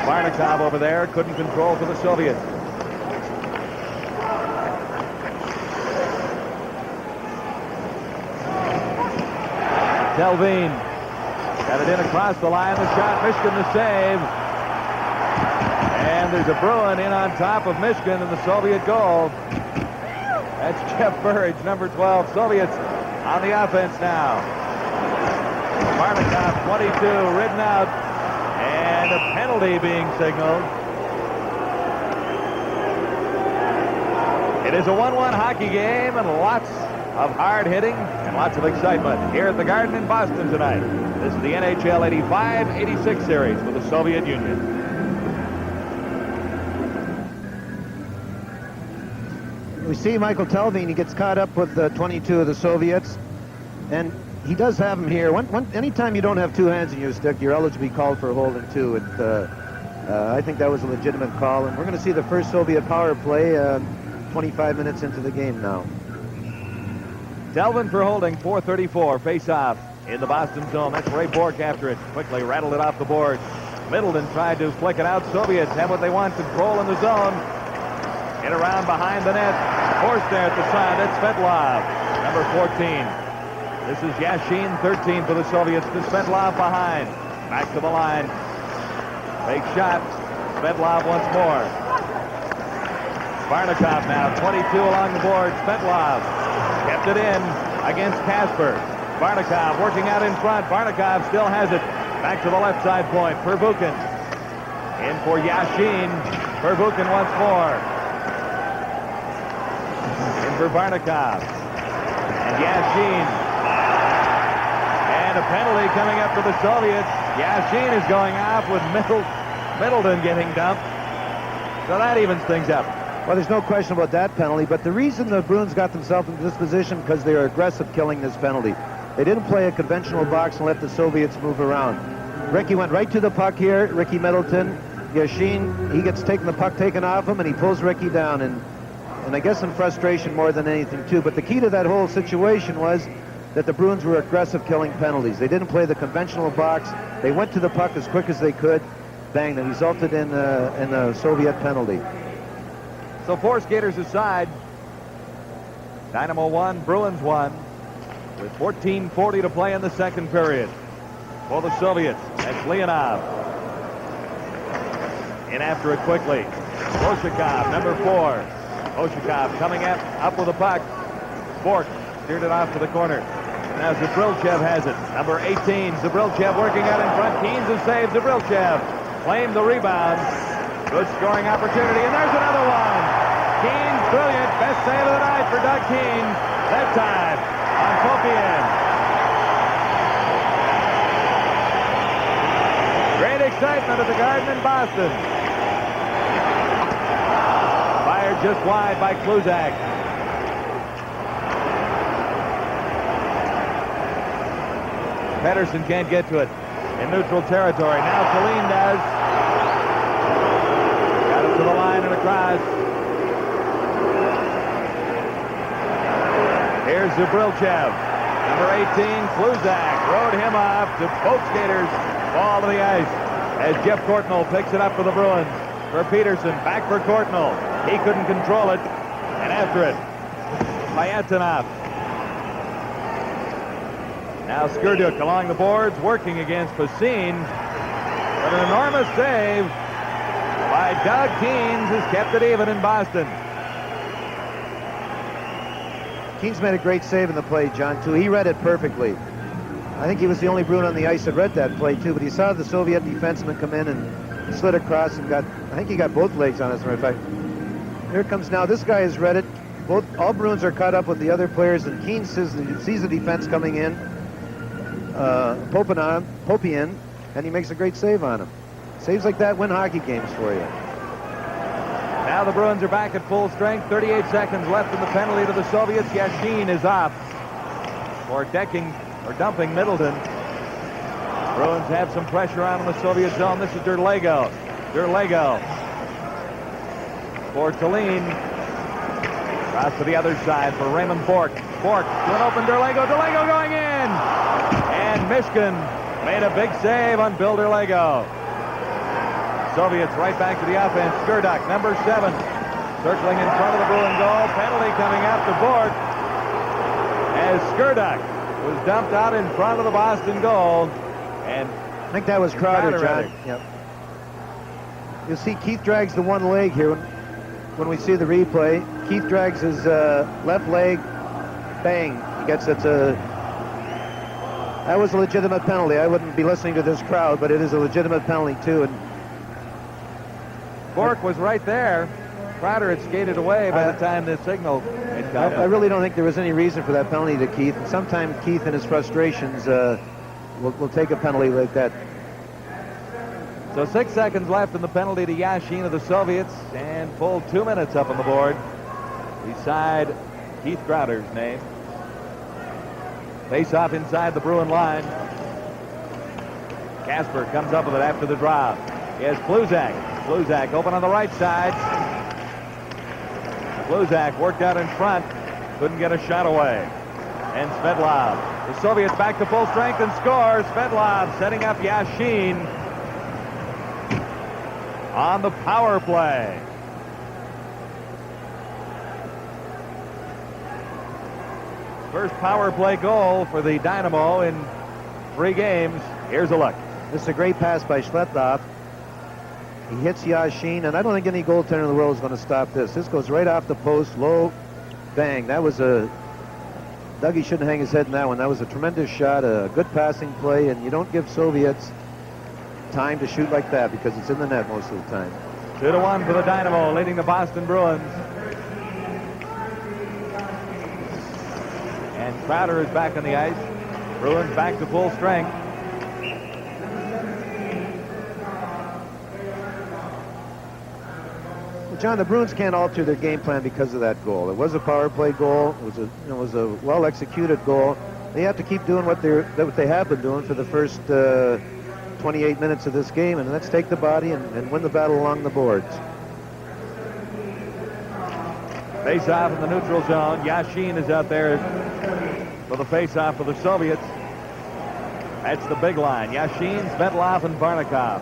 Barnikov over there couldn't control for the Soviets. Delvine got it in across the line. The shot, Michigan the save. And there's a Bruin in on top of Michigan in the Soviet goal. That's Jeff Burridge, number 12. Soviets on the offense now. Barnikov, 22, ridden out. And a penalty being signaled. It is a 1-1 hockey game and lots of hard hitting and lots of excitement here at the Garden in Boston tonight. This is the NHL 85-86 series with the Soviet Union. We see Michael Telvin. He gets caught up with 22 of the Soviets, and he does have him here. Anytime you don't have two hands in your stick, you're eligible to be called for a holding too. I think that was a legitimate call, and we're going to see the first Soviet power play 25 minutes into the game now. Delvin for holding, 4:34, face-off in the Boston zone. That's Ray Bourque after it. Quickly rattled it off the board. Middleton tried to flick it out. Soviets have what they want, control in the zone. Get around behind the net. Forced there at the side. That's Svetlov, number 14. This is Yashin, 13 for the Soviets. To Svetlov behind. Back to the line. Big shot. Svetlov once more. Barnikov now, 22 along the board. Svetlov kept it in against Kasper. Barnikov working out in front. Barnikov still has it. Back to the left side point. Pervukin. In for Yashin. Pervukin once more. In for Barnikov. And Yashin. And a penalty coming up for the Soviets. Yashin is going off with Middleton getting dumped. So that evens things up. Well, there's no question about that penalty, but the reason the Bruins got themselves into this position because they were aggressive killing this penalty. They didn't play a conventional box and let the Soviets move around. Ricky went right to the puck here, Ricky Middleton. Yashin, he gets the puck taken off him, and he pulls Ricky down, and I guess in frustration more than anything, too. But the key to that whole situation was that the Bruins were aggressive killing penalties. They didn't play the conventional box. They went to the puck as quick as they could. Bang, that resulted in a Soviet penalty. So 4 skaters aside. Dynamo 1, Bruins 1. With 14:40 to play in the second period. For the Soviets, that's Leonov. In after it quickly. Oshikov, number 4. Oshikov coming up with the puck. Bourque steered it off to the corner. Now Zabrilchev has it. Number 18, Zabrilchev working out in front. Keen's a save. Zabrilchev claimed the rebound. Good scoring opportunity, and there's another one. Keen, brilliant. Best save of the night for Doug Keen. That time on Popien. Great excitement at the Garden in Boston. Fired just wide by Kluzak. Pedersen can't get to it in neutral territory. Now Colleen does. Got it to the line and across. Here's Zabrilchev. Number 18, Kluzak. Rode him off to both skaters. Ball to the ice as Jeff Courtnall picks it up for the Bruins. For Peterson, back for Courtnall. He couldn't control it. And after it, Mayatinov. Now Skurduk along the boards, working against Facine. But an enormous save by Doug Keens has kept it even in Boston. Keens made a great save in the play, John, too. He read it perfectly. I think he was the only Bruin on the ice that read that play, too. But he saw the Soviet defenseman come in and slid across and I think he got both legs on us. In fact, here comes now. This guy has read it. All Bruins are caught up with the other players, and Keens sees the defense coming in. Popien, and he makes a great save on him. Saves like that win hockey games for you. Now the Bruins are back at full strength. 38 seconds left in the penalty to the Soviets. Yashin is off for dumping Middleton. Bruins have some pressure on in the Soviet zone. This is Derlego. Derlego for Colleen. Cross to the other side for Raymond Bourque. Bourque to an open Derlego. Derlego going in. And Michigan Made a big save on Builder Lego. Soviets right back to the offense. Skurduk, number 7, circling in front of the Bruin goal. Penalty coming after Bork as Skurduk was dumped out in front of the Boston goal. And I think that was Crowder, John. Yep. You'll see Keith drags the one leg here when we see the replay. Keith drags his left leg. Bang. He gets it. That was a legitimate penalty. I wouldn't be listening to this crowd, but it is a legitimate penalty, too. And Bork was right there. Crowder had skated away by the time the signal had come. I really don't think there was any reason for that penalty to Keith. And sometimes Keith, in his frustrations, will take a penalty like that. So 6 seconds left in the penalty to Yashin of the Soviets, and full 2 minutes up on the board beside Keith Crowder's name. Face off inside the Bruin line. Casper comes up with it after the drop. Here's Kluzak. Kluzak open on the right side. Kluzak worked out in front. Couldn't get a shot away. And Svedlov. The Soviets back to full strength and score. Svedlov setting up Yashin on the power play. First power play goal for the Dynamo in 3 games. Here's a look. This is a great pass by Svedlov. He hits Yashin, and I don't think any goaltender in the world is going to stop this. This goes right off the post, low, bang. That was a... Dougie shouldn't hang his head in that one. That was a tremendous shot, a good passing play, and you don't give Soviets time to shoot like that because it's in the net most of the time. 2-1 for the Dynamo, leading the Boston Bruins. And Crowder is back on the ice. Bruins back to full strength. Well, John, the Bruins can't alter their game plan because of that goal. It was a power play goal. It was a well-executed goal. They have to keep doing what they have been doing for the first 28 minutes of this game, and let's take the body and win the battle along the boards. Face-off in the neutral zone. Yashin is out there for the face-off for the Soviets. That's the big line. Yashin, Svedlov, and Varnikov.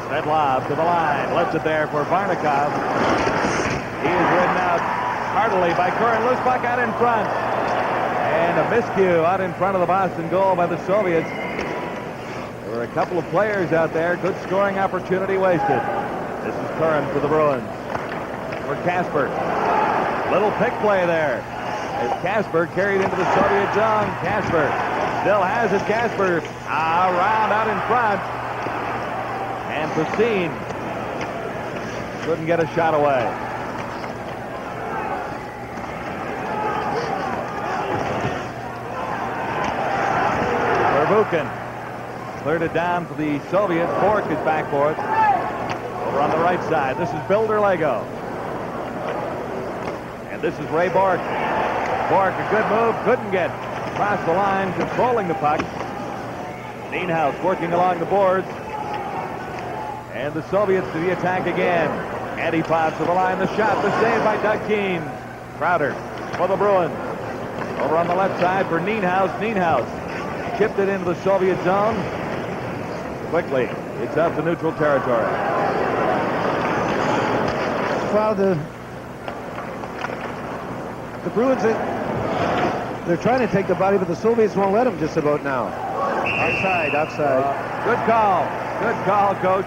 Svedlov to the line. Lets it there for Varnikov. He is ridden out heartily by Curran. Loose puck out in front. And a miscue out in front of the Boston goal by the Soviets. There were a couple of players out there. Good scoring opportunity wasted. This is Curran for the Bruins. For Casper. Little pick play there. As Casper carried into the Soviet zone. Casper still has it. Casper around out in front. And Pacine couldn't get a shot away. Verbuchen cleared it down for the Soviets. Bork is back for it. Over on the right side. This is Builder Lego. And this is Ray Bork. Bork, a good move. Couldn't get across the line, controlling the puck. Nienhuis working along the boards. And the Soviets to the attack again. Antipod to the line. The shot. The save by Doug Keane. Crowder for the Bruins. Over on the left side for Nienhuis. Nienhuis chipped it into the Soviet zone. Quickly, it's up to neutral territory. Well, the Bruins, they're trying to take the body, but the Soviets won't let them just about now. Offside. Good call, Coach.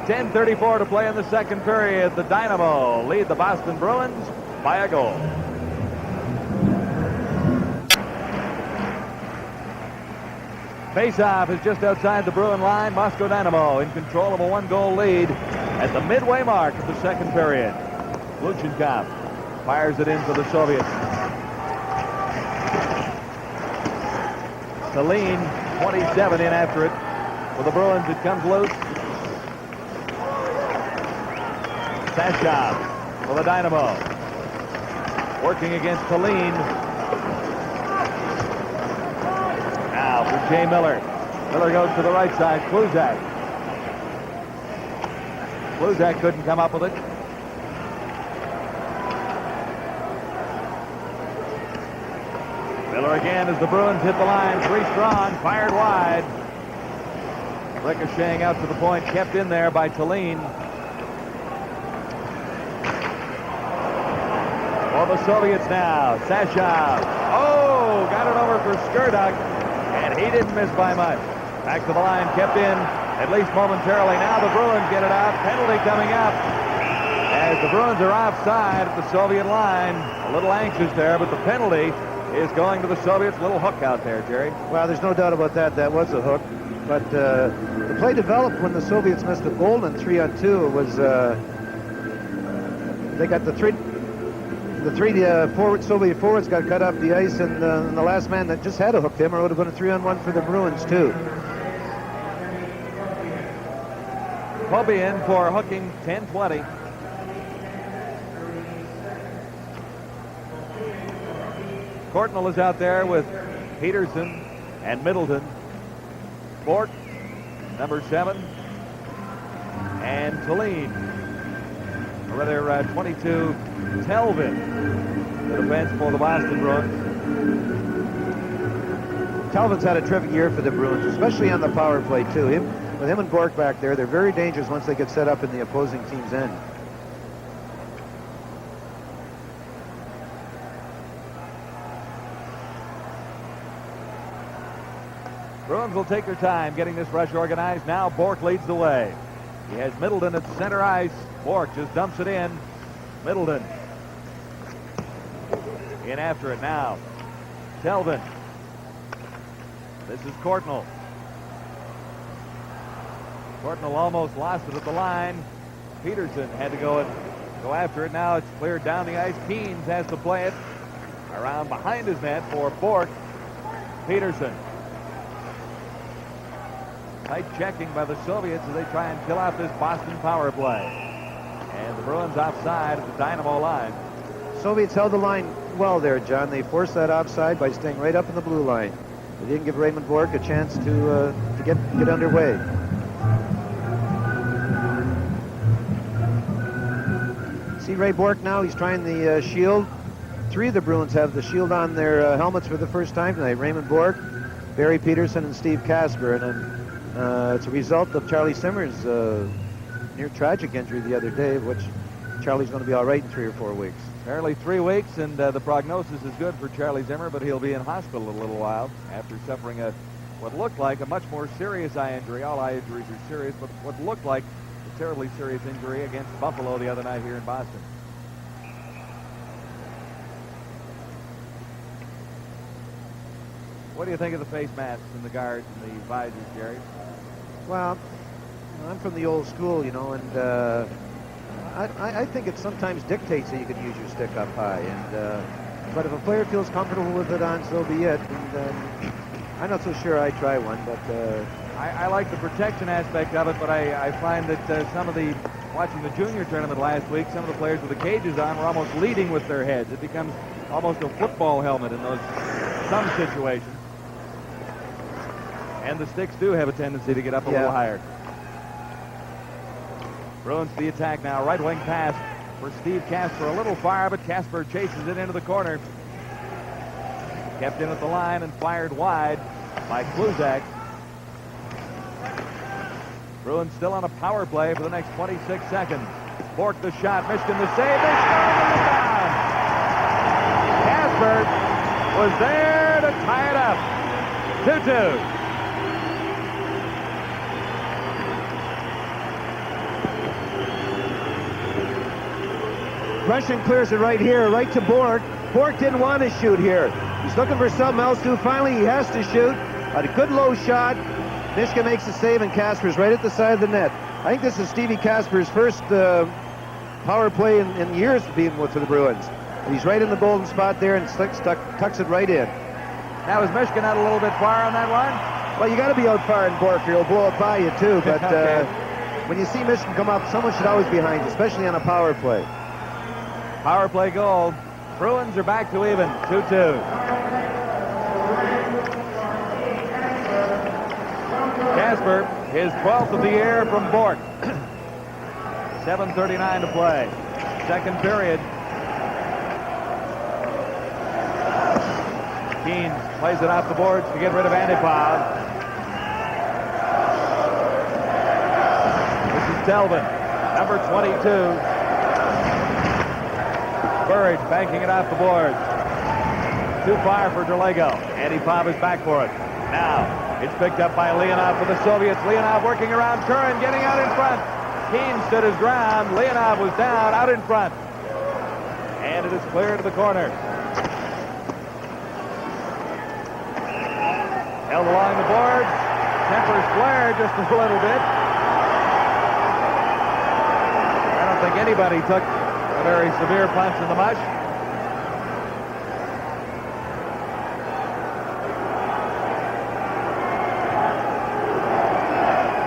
10:34 to play in the second period. The Dynamo lead the Boston Bruins by a goal. Faceoff is just outside the Bruin line. Moscow Dynamo in control of a 1-goal lead at the midway mark of the second period. Luchenkov fires it in for the Soviets. Celine, 27, in after it. For the Bruins, it comes loose. Sashov for the Dynamo. Working against Celine. Now for Jay Miller. Miller goes to the right side. Kluzak. Kluzak couldn't come up with it. Miller again as the Bruins hit the line. 3 strong, fired wide. Ricocheting out to the point, kept in there by Tallene. For the Soviets now, Sashov. Oh, got it over for Skurduk, and he didn't miss by much. Back to the line, kept in, at least momentarily. Now the Bruins get it out. Penalty coming up. As the Bruins are offside at the Soviet line. A little anxious there, but the penalty is going to the Soviets. Little hook out there, Jerry. Well, there's no doubt about that. That was a hook. But the play developed when the Soviets missed a goal in 3-on-2. It was they got the three Soviet forwards got cut off the ice, and the last man that just had to hook them, or it would have been a 3-on-1 for the Bruins too. Kobe in for hooking. 10-20. Courtnall is out there with Peterson and Middleton. Bork, number 7, and Tallene. Or rather, 22, Telvin, the defense for the Boston Bruins. Telvin's had a terrific year for the Bruins, especially on the power play too. With him and Bork back there, they're very dangerous once they get set up in the opposing team's end. Bruins will take their time getting this rush organized. Now Bork leads the way. He has Middleton at center ice. Bork just dumps it in. Middleton in after it now. Telvin. This is Courtnall. Courtnall almost lost it at the line. Peterson had to go after it. Now it's cleared down the ice. Keens has to play it around behind his net for Bork. Peterson. Tight checking by the Soviets as they try and kill out this Boston power play. And the Bruins offside at the Dynamo line. Soviets held the line well there, John. They forced that offside by staying right up in the blue line. They didn't give Raymond Bork a chance to get underway. See Ray Bork now. He's trying the shield. 3 of the Bruins have the shield on their helmets for the first time tonight. Raymond Bork, Barry Peterson, and Steve Kasper. And it's a result of Charlie Zimmer's near tragic injury the other day, which Charlie's going to be all right in 3 or 4 weeks. Apparently 3 weeks, and the prognosis is good for Charlie Zimmer, but he'll be in hospital a little while after suffering what looked like a much more serious eye injury. All eye injuries are serious, but what looked like a terribly serious injury against Buffalo the other night here in Boston. What do you think of the face masks and the guards and the visors, Jerry? Well, I'm from the old school, you know, and I think it sometimes dictates that you can use your stick up high. And but if a player feels comfortable with it on, so be it. And I'm not so sure I'd try one, but I like the protection aspect of it, but I find that watching the junior tournament last week, some of the players with the cages on were almost leading with their heads. It becomes almost a football helmet in some situations. And the sticks do have a tendency to get up a little higher. Bruins to the attack now. Right wing pass for Steve Kasper. A little fire, but Kasper chases it into the corner. Kept in at the line and fired wide by Kluzak. Bruins still on a power play for the next 26 seconds. Bork the shot. Michigan the save. They score the rebound. Kasper was there to tie it up. 2-2. Russian clears it right here, right to Bork. Bork didn't want to shoot here. He's looking for something else to. Finally, he has to shoot. A good low shot. Mischke makes the save, and Kasper's right at the side of the net. I think this is Stevie Kasper's first power play in years being with the Bruins. He's right in the golden spot there and tucks it right in. Now, is Michigan out a little bit far on that one? Well, you got to be out far in Bork here. He'll blow it by you, too. But okay. When you see Michigan come up, someone should always be behind you, especially on a power play. Power play goal. Bruins are back to even. 2-2. Kasper, his 12th of the year from Bork. 7:39 to play. Second period. Keynes plays it off the boards to get rid of Antipov. This is Delvin, number 22. Burridge banking it off the boards. Too far for Derlego. Antipov is back for it. Now, it's picked up by Leonov for the Soviets. Leonov working around Curran, getting out in front. Keynes stood his ground. Leonov was down, out in front. And it is clear to the corner. Held along the boards. Tempers flared just a little bit. I don't think anybody took a very severe punch in the mush.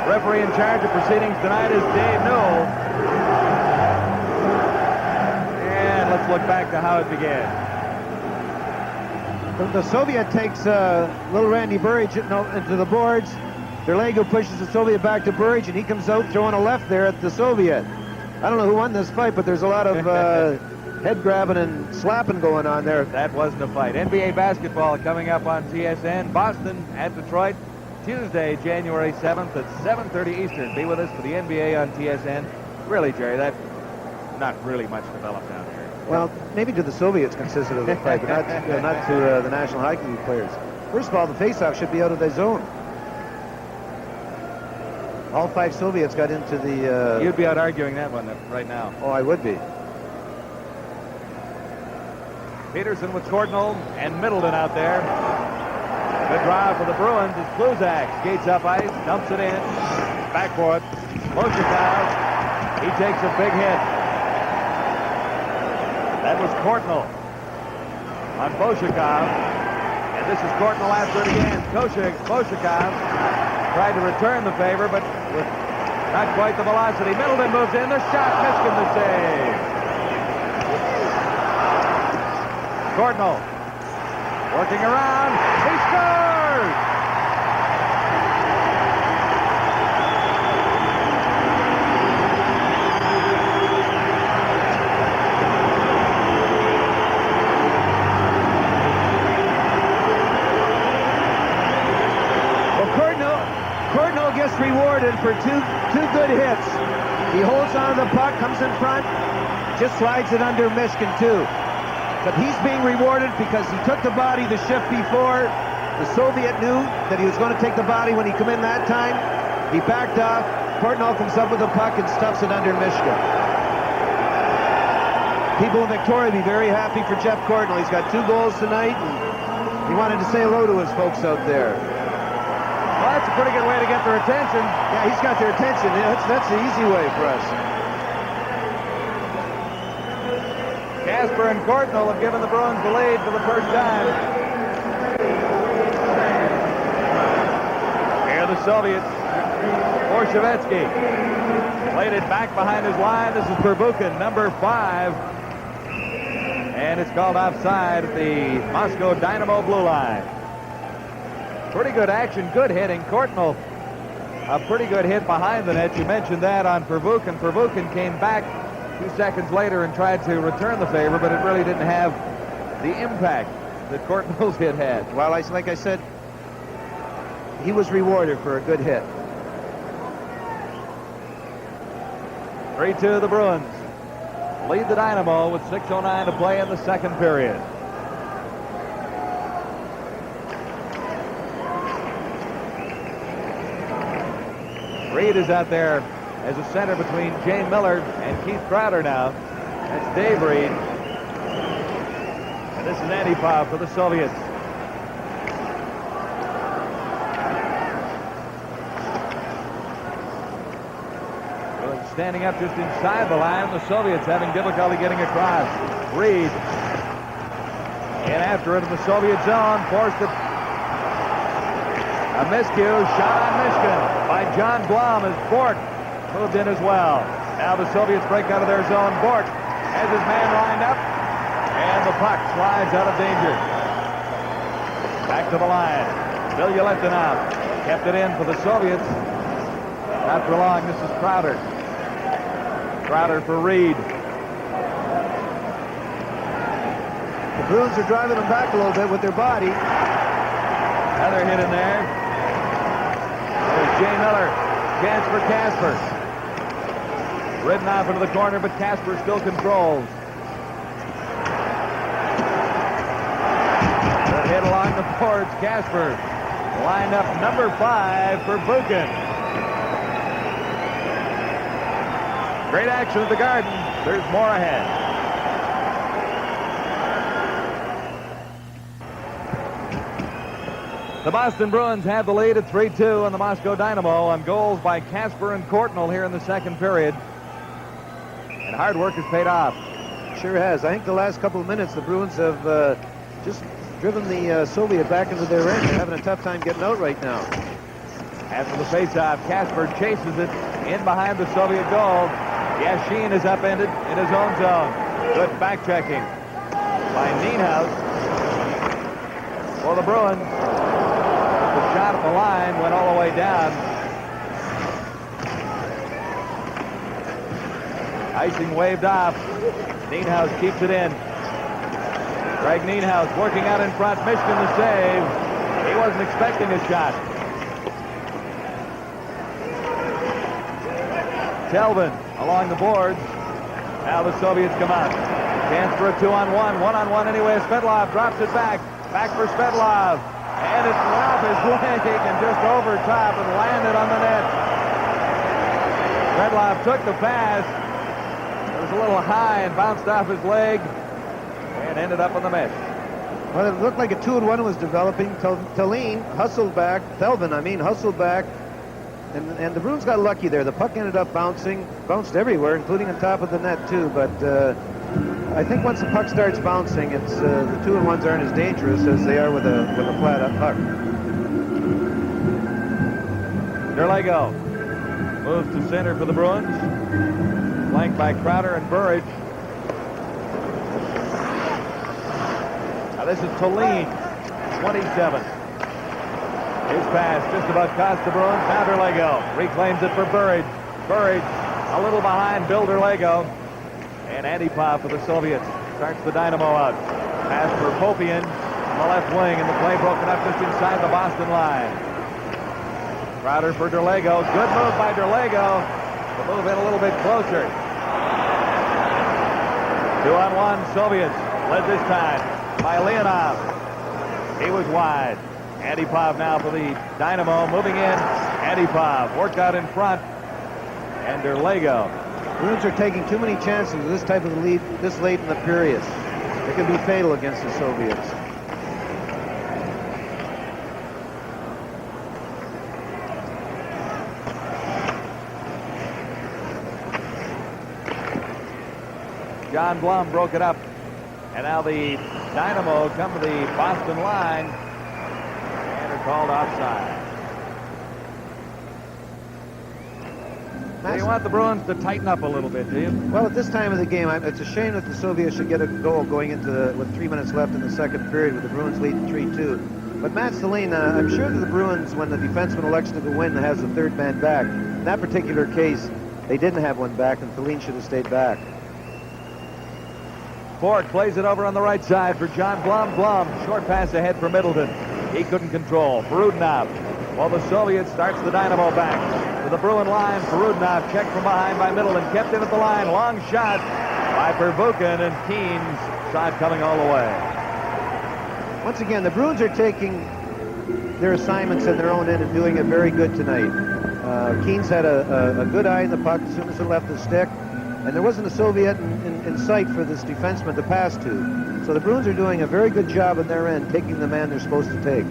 Referee in charge of proceedings tonight is Dave Newell. And let's look back to how it began. The Soviet takes little Randy Burridge into the boards. Derlego pushes the Soviet back to Burridge, and he comes out throwing a left there at the Soviet. I don't know who won this fight, but there's a lot of head grabbing and slapping going on there. That wasn't a fight. NBA basketball coming up on TSN. Boston at Detroit, Tuesday, January 7th at 7:30 Eastern. Be with us for the NBA on TSN. Really, Jerry, that's not really much developed down here. Well, maybe to the Soviets considered of the fight, but not to the National Hockey League players. First of all, the faceoff should be out of their zone. All 5 Soviets got into the... You'd be out arguing that one right now. Oh, I would be. Peterson with Cordnell and Middleton out there. Good drive for the Bruins as Kluzak skates up ice, dumps it in. Back for it. Boshikov. He takes a big hit. That was Cordnell on Boshikov. And this is Cordnell after it again. Boshikov tried to return the favor, but with not quite the velocity. Middleton moves in. The shot. Miskin the save. Cordnell working around. He scores! Cordnell gets rewarded for two good hits. He holds on to the puck, comes in front, just slides it under Mishkin too. But he's being rewarded because he took the body the shift before. The Soviet knew that he was going to take the body when he come in that time. He backed off. Cordnell comes up with the puck and stuffs it under Mishkin. People in Victoria be very happy for Jeff Cordnell. He's got 2 goals tonight, and he wanted to say hello to his folks out there. Well, that's a pretty good way to get their attention. Yeah, he's got their attention. Yeah, that's the easy way for us. Casper and Cordnell have given the Bruins the lead for the first time. Here are the Soviets. Borshevetsky played it back behind his line. This is Perbukin, number 5. And it's called offside at the Moscow Dynamo blue line. Pretty good action, good hitting. Cordnell, a pretty good hit behind the net. You mentioned that on Perbukin. Perbukin came back 2 seconds later and tried to return the favor, but it really didn't have the impact that Cordnell's hit had. Well, like I said, he was rewarded for a good hit. 3-2 the Bruins lead the Dynamo with 6:09 to play in the second period. Reed is out there as a center between Jane Miller and Keith Crowder now. That's Dave Reed. And this is Antipov for the Soviets. Standing up just inside the line. The Soviets having difficulty getting across. Reed in after it in the Soviet zone. Forced it. A miscue. Shot on Mishkin by John Blum as Bork moved in as well. Now the Soviets break out of their zone. Bork has his man lined up. And the puck slides out of danger. Back to the line. Bill Yelena out. Kept it in for the Soviets. Not for long. This is Crowder. Crowder for Reed. The Bruins are driving them back a little bit with their body. Another hit in there. There's Jay Miller. Chance for Casper. Ridden off into the corner, but Casper still controls. Good hit along the boards. Casper lined up number 5 for Buchan. Great action at the Garden. There's more ahead. The Boston Bruins have the lead at 3-2 on the Moscow Dynamo on goals by Casper and Courtnall here in the second period. And hard work has paid off. Sure has. I think the last couple of minutes the Bruins have just driven the Soviet back into their end. They're having a tough time getting out right now. After the faceoff, Casper chases it in behind the Soviet goal. Yashin is upended in his own zone. Good back-checking by Nienhuis for the Bruins. The shot at the line went all the way down. Icing waved off. Nienhuis keeps it in. Greg Nienhuis working out in front. Michigan the save. He wasn't expecting a shot. Telvin along the boards. Now the Soviets come out. Chance for a 2-on-1. 1-on-1 anyway. Svetlov drops it back. Back for Svetlov. And it's off his leg and just over top and landed on the net. Svetlov took the pass. It was a little high and bounced off his leg and ended up on the mesh. Well, it looked like a 2-on-1 was developing. Telvin hustled back. Hustled back. And the Bruins got lucky there. The puck ended up bounced everywhere, including on top of the net too. But I think once the puck starts bouncing, it's the 2-on-1s aren't as dangerous as they are with a flat up puck. Derlego moves to center for the Bruins, flanked by Crowder and Burridge. Now this is Tolene, 27. His pass just about cost the Bruins. Now Derlego reclaims it for Burridge. Burridge a little behind Bill Derlego. And Antipov for the Soviets starts the Dynamo out. Pass for Popian on the left wing, and the play broken up just inside the Boston line. Crowder for Derlego. Good move by Derlego to move in a little bit closer. 2-on-1 Soviets, led this time by Leonov. He was wide. Antipov now for the Dynamo, moving in. Antipov worked out in front, and Derlego. Bruins are taking too many chances with this type of lead this late in the period. It can be fatal against the Soviets. John Blum broke it up, and now the Dynamo come to the Boston line and are called offside. So you want the Bruins to tighten up a little bit, do you? Well, at this time of the game, it's a shame that the Soviets should get a goal going into with 3 minutes left in the second period with the Bruins leading 3-2. But Matt Stalin, I'm sure that the Bruins, when the defenseman elects to go in, has the third man back. In that particular case, they didn't have one back, and Stalin should have stayed back. Ford plays it over on the right side for John Blum. Blum, short pass ahead for Middleton. He couldn't control. Perudinov, while the Soviets starts the Dynamo back to the Bruin line. Perudinov checked from behind by Middleton, kept in at the line. Long shot by Pervukin, and Keen's shot coming all the way. Once again, the Bruins are taking their assignments in their own end and doing it very good tonight. Keen's had a good eye in the puck as soon as it left the stick, and there wasn't a Soviet in sight for this defenseman to pass to. So the Bruins are doing a very good job on their end, taking the man they're supposed to take.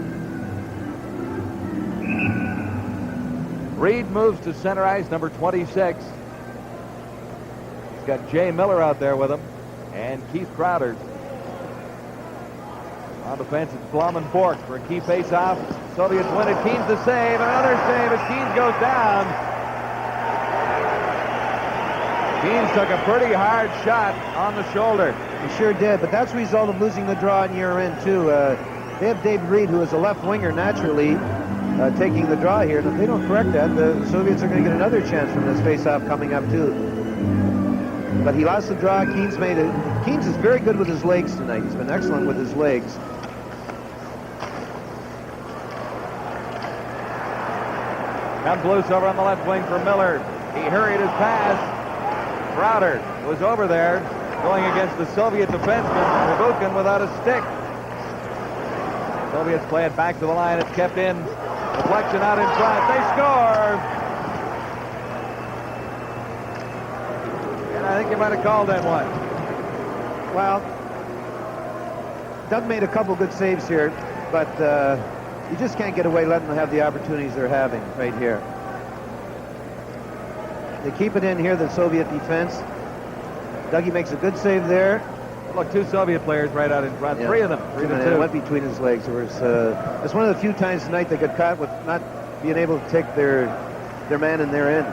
Reed moves to center ice, number 26. He's got Jay Miller out there with him, and Keith Crowder. On defense, it's Blum and Bork for a key face-off. Soviets win it. Keen's the save. Another save as Keens goes down. Keens took a pretty hard shot on the shoulder. He sure did, but that's a result of losing the draw in year end, too. They have David Reed, who is a left winger naturally, taking the draw here. And if they don't correct that, the Soviets are going to get another chance from this face-off coming up, too. but he lost the draw. Keynes is very good with his legs tonight. He's been excellent with his legs. Comes loose over on the left wing for Miller. He hurried his pass. Crowder was over there going against the Soviet defenseman, Rabukin, without a stick. Soviets play it back to the line. It's kept in. Deflection out in front. They score! And I think you might have called that one. Well, Doug made a couple good saves here, but you just can't get away letting them have the opportunities they're having right here. They keep it in here, the Soviet defense. Dougie makes a good save there. Look, two Soviet players right out in front. Yeah. Three of them. It went between his legs. It's one of the few times tonight they got caught with not being able to take their man in their end.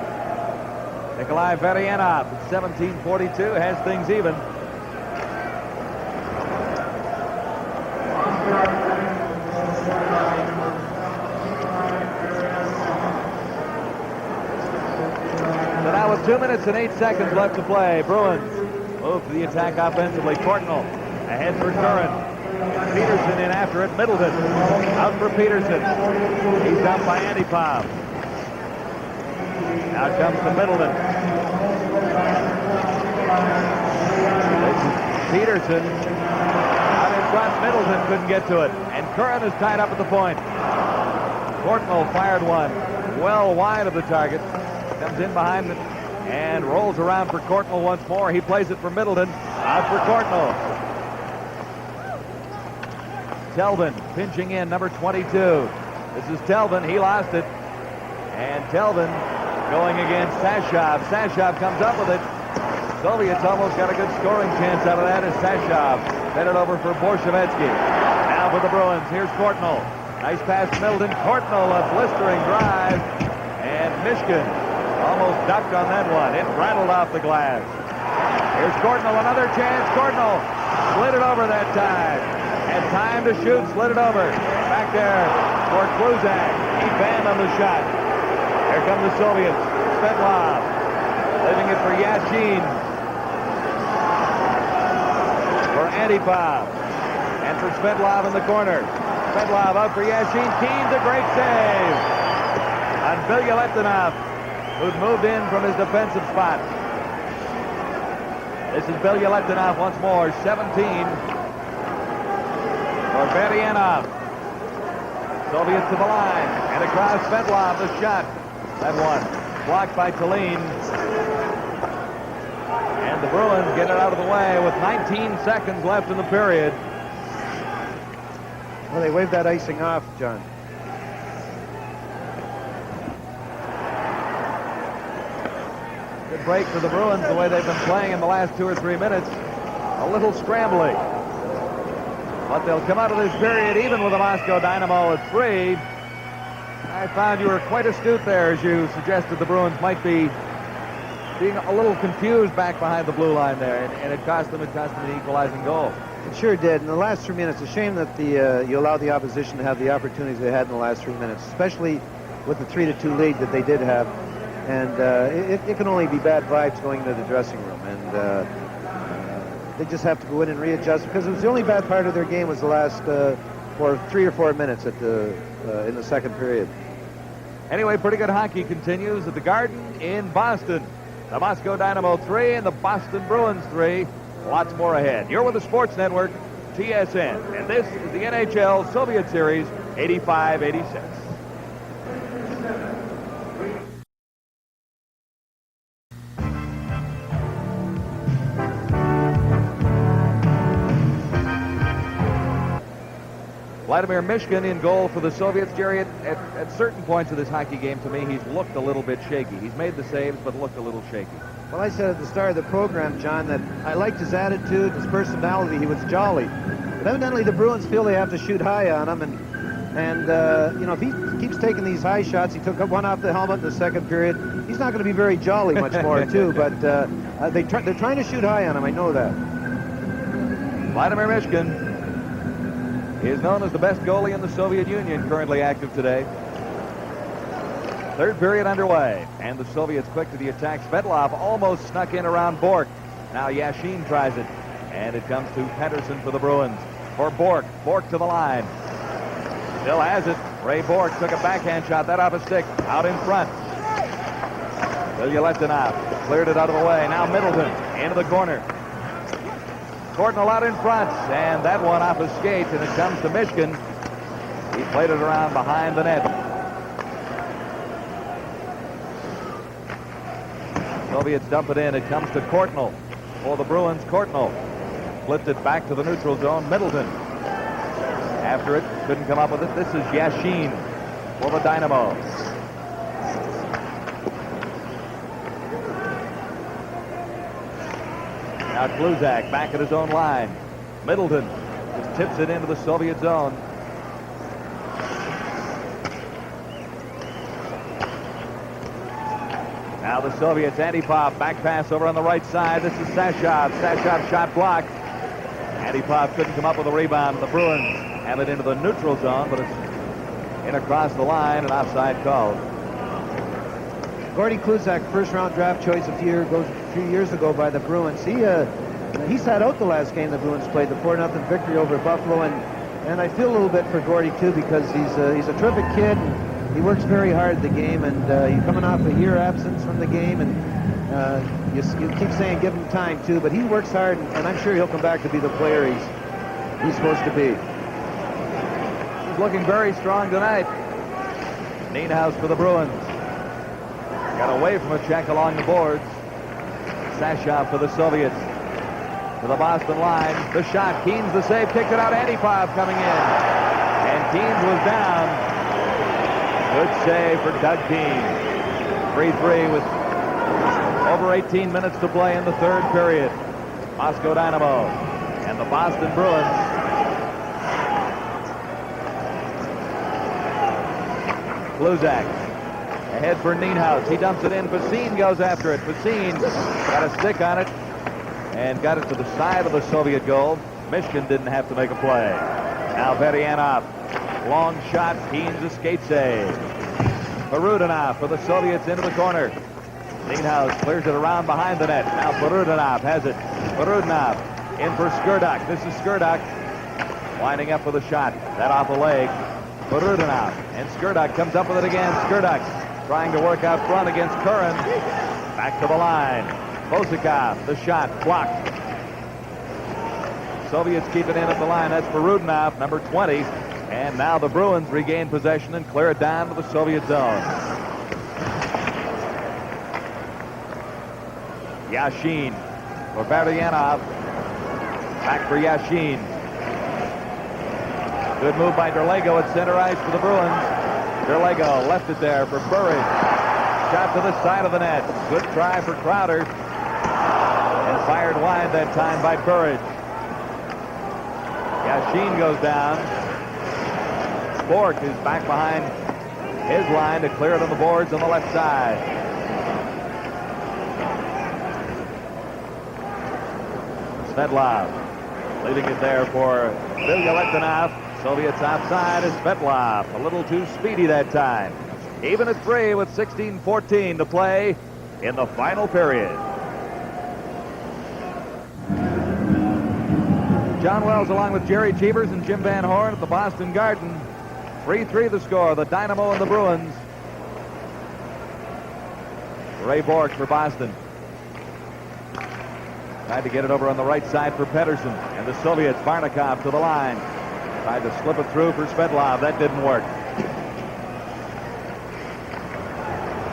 Nikolai Varianov at 17:42 has things even. So now with 2 minutes and 8 seconds left to play, Bruins move to the attack offensively. Courtnall ahead for Curran. Peterson in after it. Middleton out for Peterson. He's down by Antipov. Now comes to Middleton. This is Peterson out in front. Middleton couldn't get to it. And Curran is tied up at the point. Courtnall fired one well wide of the target. Comes in behind it and rolls around for Courtnall once more. He plays it for Middleton. Out for Courtnall. Telvin pinching in, number 22. This is Telvin. He lost it. And Telvin going against Sashov. Sashov comes up with it. Soviets almost got a good scoring chance out of that as Sashov fed it over for Borshevetsky. Now for the Bruins. Here's Courtnall. Nice pass to Middleton. Courtnall, a blistering drive. And Mishkin almost ducked on that one. It rattled off the glass. Here's Courtnall, another chance. Courtnall slid it over that time. Had time to shoot, slid it over. Back there for Kluzak. He banned on the shot. Here come the Soviets. Svetlov leaving it for Yashin. For Antipov. And for Svetlov in the corner. Svetlov out for Yashin. Keynes, a great save on Bilyaletdinov, who'd moved in from his defensive spot. This is Bilyaletdinov once more, 17 for Varianov. Soviets to the line, and across Svetlov, the shot. That one blocked by Tallinn. And the Bruins get it out of the way with 19 seconds left in the period. Well, they waved that icing off, John. Good break for the Bruins, the way they've been playing in the last 2 or 3 minutes. A little scrambly. But they'll come out of this period even with the Moscow Dynamo at 3. I found you were quite astute there as you suggested the Bruins might be being a little confused back behind the blue line there, and it cost them the equalizing goal. It sure did. In the last 3 minutes, a shame that you allowed the opposition to have the opportunities they had in the last 3 minutes, especially with the 3-2 lead that they did have. And it can only be bad vibes going into the dressing room. And they just have to go in and readjust, because it was the only bad part of their game was the last 3 or 4 minutes in the second period. Anyway, pretty good hockey continues at the Garden in Boston. The Moscow Dynamo 3 and the Boston Bruins 3. Lots more ahead. You're with the Sports Network, TSN. And this is the NHL Soviet Series 85-86. Vladimir Mishkin in goal for the Soviets. Jerry, at certain points of this hockey game, to me, he's looked a little bit shaky. He's made the saves, but looked a little shaky. Well, I said at the start of the program, John, that I liked his attitude, his personality. He was jolly. But evidently the Bruins feel they have to shoot high on him. And you know, if he keeps taking these high shots, he took one off the helmet in the second period, he's not going to be very jolly much more, too. But they're trying to shoot high on him. I know that. Vladimir Mishkin. He is known as the best goalie in the Soviet Union, currently active today. Third period underway, and the Soviets quick to the attack. Svetlov almost snuck in around Bork. Now Yashin tries it. And it comes to Pedersen for the Bruins. For Bork. Bork to the line. Still has it. Ray Bork took a backhand shot. That off a stick. Out in front. Ilya Letonov cleared it out of the way. Now Middleton into the corner. Courtnall out in front. And that one off his skates. And it comes to Mishkin. He played it around behind the net. Soviets dump it in. It comes to Courtnall. For the Bruins, Courtnall flipped it back to the neutral zone. Middleton after it, couldn't come up with it. This is Yashin for the Dynamo. Now Kluzak back at his own line. Middleton just tips it into the Soviet zone. Now the Soviets, Antipov, back pass over on the right side. This is Sashov. Sashov shot blocked. Antipov couldn't come up with a rebound. The Bruins have it into the neutral zone, but it's in across the line, an offside call. Gordy Kluzak, first-round draft choice a few years ago by the Bruins. He sat out the last game the Bruins played, the 4-0 victory over Buffalo, and I feel a little bit for Gordy too, because he's a terrific kid. He works very hard at the game, and he's coming off a year absence from the game, and you keep saying give him time too, but he works hard, and I'm sure he'll come back to be the player he's supposed to be. He's looking very strong tonight. Nienhuis for the Bruins. Got away from a check along the boards. Sashov for the Soviets. To the Boston line. The shot. Keenes the save. Kicked it out. Antipov coming in. And Keenes was down. Good save for Doug Keenes. 3-3 with over 18 minutes to play in the third period. Moscow Dynamo and the Boston Bruins. Kluzak ahead for Nienhuis. He dumps it in. Facine goes after it. Facine got a stick on it and got it to the side of the Soviet goal. Mishkin didn't have to make a play. Now Veryanov. Long shot. Keenes a skate save. Barudinov for the Soviets into the corner. Nienhuis clears it around behind the net. Now Barudinov has it. Barudinov in for Skirdak. This is Skirdak winding up with a shot. That off the leg. Barudinov. And Skirdak comes up with it again. Skirdak trying to work out front against Curran. Back to the line. Bozikov, the shot blocked. Soviets keep it in at the line. That's Barudinov, number 20. And now the Bruins regain possession and clear it down to the Soviet zone. Yashin for Baryanov. Back for Yashin. Good move by Derlego at center ice for the Bruins. Derlego left it there for Burridge. Shot to the side of the net. Good try for Crowder. And fired wide that time by Burridge. Yashin goes down. Bork is back behind his line to clear it on the boards on the left side. Svetlov leaving it there for Ilya Letonov. Soviets outside is Svetlov. A little too speedy that time. Even at 3 with 16:14 to play in the final period. John Wells along with Jerry Cheevers and Jim Van Horn at the Boston Garden. 3-3 the score, the Dynamo and the Bruins. Ray Bork for Boston. Tried to get it over on the right side for Pedersen. And the Soviets, Varnikov to the line. Tried to slip it through for Svetlov. That didn't work.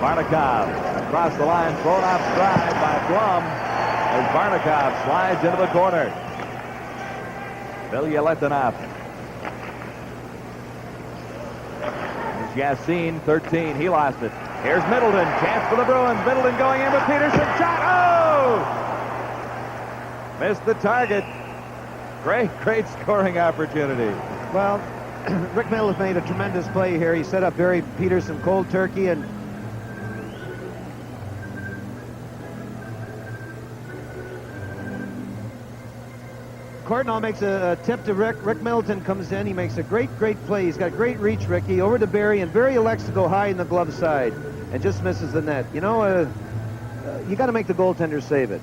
Varnikov across the line, thrown off stride by Blum as Varnikov slides into the corner. Ilya Letonov. Yassin, 13. He lost it. Here's Middleton. Chance for the Bruins. Middleton going in with Peterson. Shot. Oh! Missed the target. Great scoring opportunity. Well, Rick Middleton made a tremendous play here. He set up Barry Peterson cold turkey, and Courtnall makes a tip to Rick. Rick Middleton comes in. He makes a great play. He's got great reach, Ricky, over to Barry, and Barry elects to go high in the glove side and just misses the net. You know, you got to make the goaltender save it.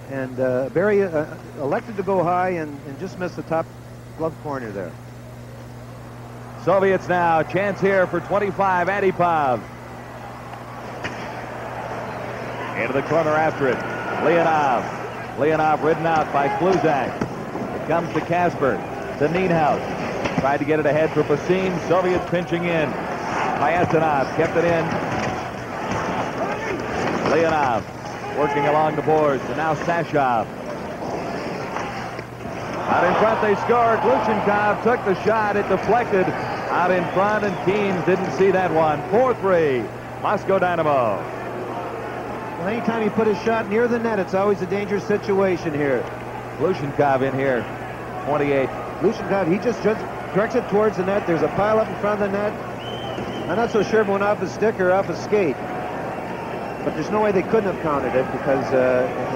And Barry elected to go high and just missed the top glove corner there. Soviets now, chance here for 25, Antipov. Into the corner after it, Leonov. Leonov ridden out by Kluzak. It comes to Kasper, to Nienhuis. Tried to get it ahead for Basim. Soviets pinching in. Pyasanov kept it in. Leonov working along the boards, and now Sashov. Out in front, they scored. Glushenkov took the shot. It deflected out in front, and Keens didn't see that one. 4-3, Moscow Dynamo. Well, anytime you put a shot near the net, it's always a dangerous situation here. Glushenkov in here, 28. Glushenkov, he just directs it towards the net. There's a pile up in front of the net. I'm not so sure if it went off his stick or off his skate. But there's no way they couldn't have counted it because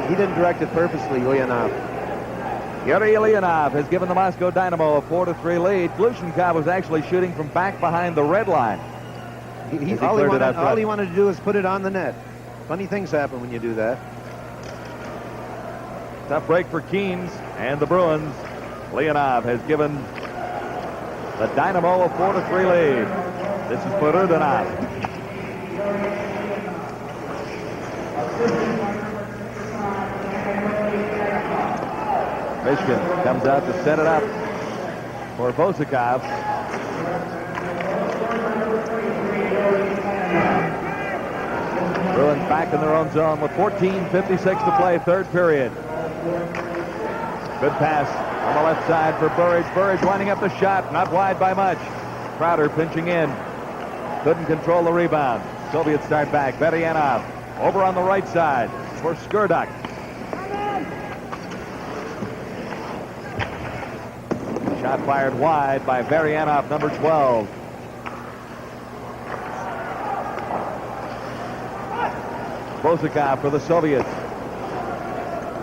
he didn't direct it purposely, Leonov. Yuri Leonov has given the Moscow Dynamo a 4-3 lead. Glushenkov was actually shooting from back behind the red line. All he wanted to do is put it on the net. Funny things happen when you do that. Tough break for Keens and the Bruins. Leonov has given the Dynamo a 4-3 lead. This is Perudinov. Michigan comes out to set it up for Bosakov. Bruins back in their own zone with 14:56 to play, third period. Good pass on the left side for Burridge. Burridge winding up the shot, not wide by much. Crowder pinching in. Couldn't control the rebound. Soviets start back. Beryanov over on the right side for Skurduk. Shot fired wide by Beryanov, number 12. Bosakov for the Soviets.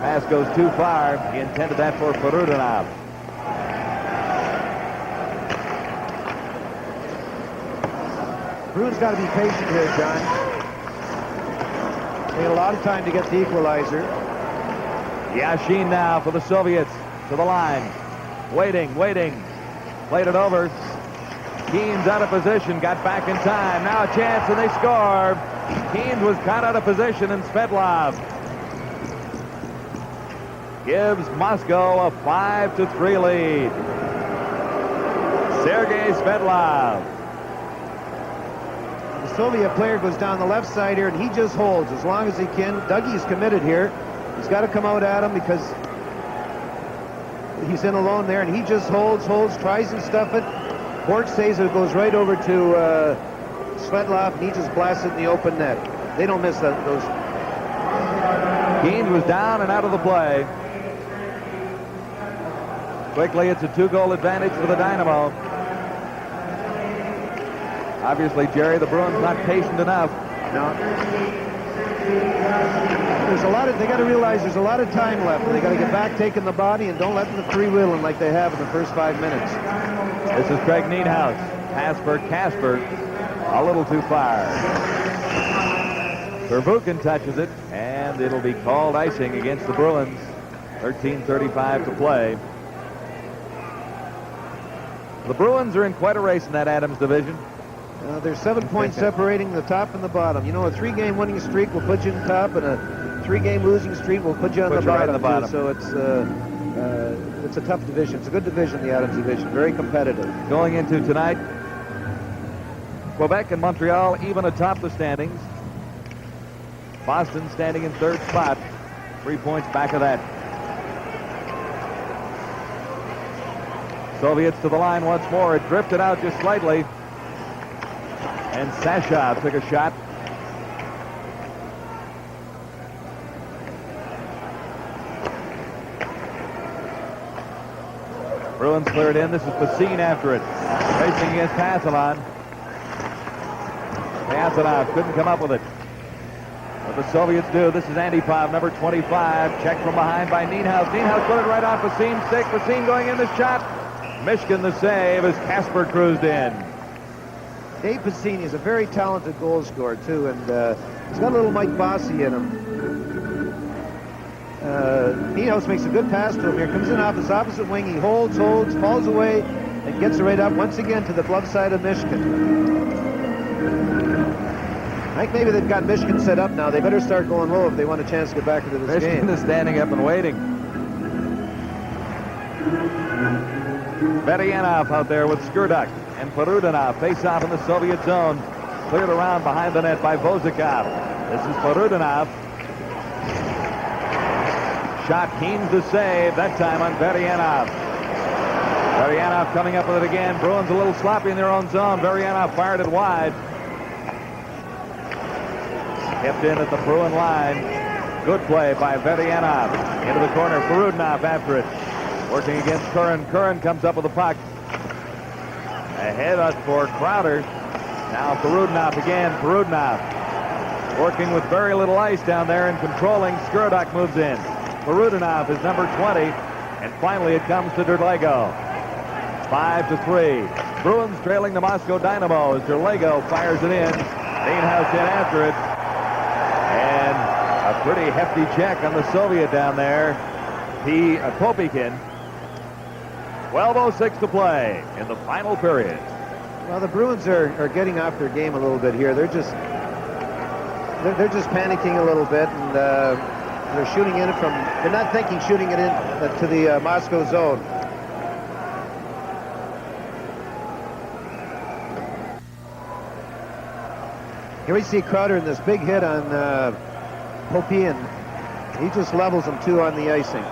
Pass goes too far. He intended that for Perudinov. Bruins got to be patient here, John. They had a lot of time to get the equalizer. Yashin now for the Soviets to the line. Waiting. Played it over. Keens out of position, got back in time. Now a chance, and they score. Keens was caught out of position, and Svetlov gives Moscow a 5-3 lead. Sergei Svetlov. The Soviet player goes down the left side here, and he just holds as long as he can. Dougie's committed here. He's got to come out at him because he's in alone there, and he just holds, tries to stuff it. Bork says it goes right over to Svetlov, and he just blasts it in the open net. They don't miss those. Keens was down and out of the play. Quickly, it's a 2-goal advantage for the Dynamo. Obviously, Jerry, the Bruins not patient enough. No. They got to realize there's a lot of time left. They got to get back, taking the body, and don't let them freewheeling like they have in the first 5 minutes. This is Craig Nienhuis. Pass for Kasper. A little too far. Verbuchen touches it, and it'll be called icing against the Bruins. 13:35 to play. The Bruins are in quite a race in that Adams division. There's 7 points separating the top and the bottom. You know, a 3-game winning streak will put you in top, and a 3-game losing streak will put you on the bottom. Right, so it's a tough division. It's a good division, the Adams division. Very competitive. Going into tonight, Quebec and Montreal even atop the standings. Boston standing in third spot, 3 points back of that. Soviets to the line once more. It drifted out just slightly. And Sashov took a shot. Bruins cleared in. This is Basim after it. Racing against Passalon. Passalon couldn't come up with it. What the Soviets do. This is Antipov, number 25. Checked from behind by Nienhuis. Nienhuis put it right off Basim's stick. Basim going in the shot. Michigan the save as Kasper cruised in. Dave Piccini is a very talented goal scorer, too, and he's got a little Mike Bossy in him. Niehaus makes a good pass to him here. Comes in off his opposite wing. He holds, falls away, and gets it right up once again to the glove side of Michigan. I think maybe they've got Michigan set up now. They better start going low if they want a chance to get back into this Michigan game. is standing up and waiting. Berianov out there with Skurduk and Perudinov face off in the Soviet zone. Cleared around behind the net by Vozikov. This is Perudinov. Shot Keen's the save, that time on Berianov. Berianov coming up with it again. Bruins a little sloppy in their own zone. Berianov fired it wide. Kept in at the Bruin line. Good play by Berianov. Into the corner, Perudinov after it. Working against Curran. Curran comes up with the puck. Ahead for Crowder. Now Perudinov again. Perudinov working with very little ice down there and controlling. Skurduk moves in. Perudinov is number 20. And finally it comes to Derlego. 5-3. Bruins trailing the Moscow Dynamo as Derlego fires it in. Niehaus in after it. And a pretty hefty check on the Soviet down there. Popikin. 12:06 to play in the final period. Well, the Bruins are getting off their game a little bit here. They're just panicking a little bit, and they're shooting in from. They're not thinking shooting it in to the Moscow zone. Here we see Crowder in this big hit on Popikin. He just levels him two on the icing.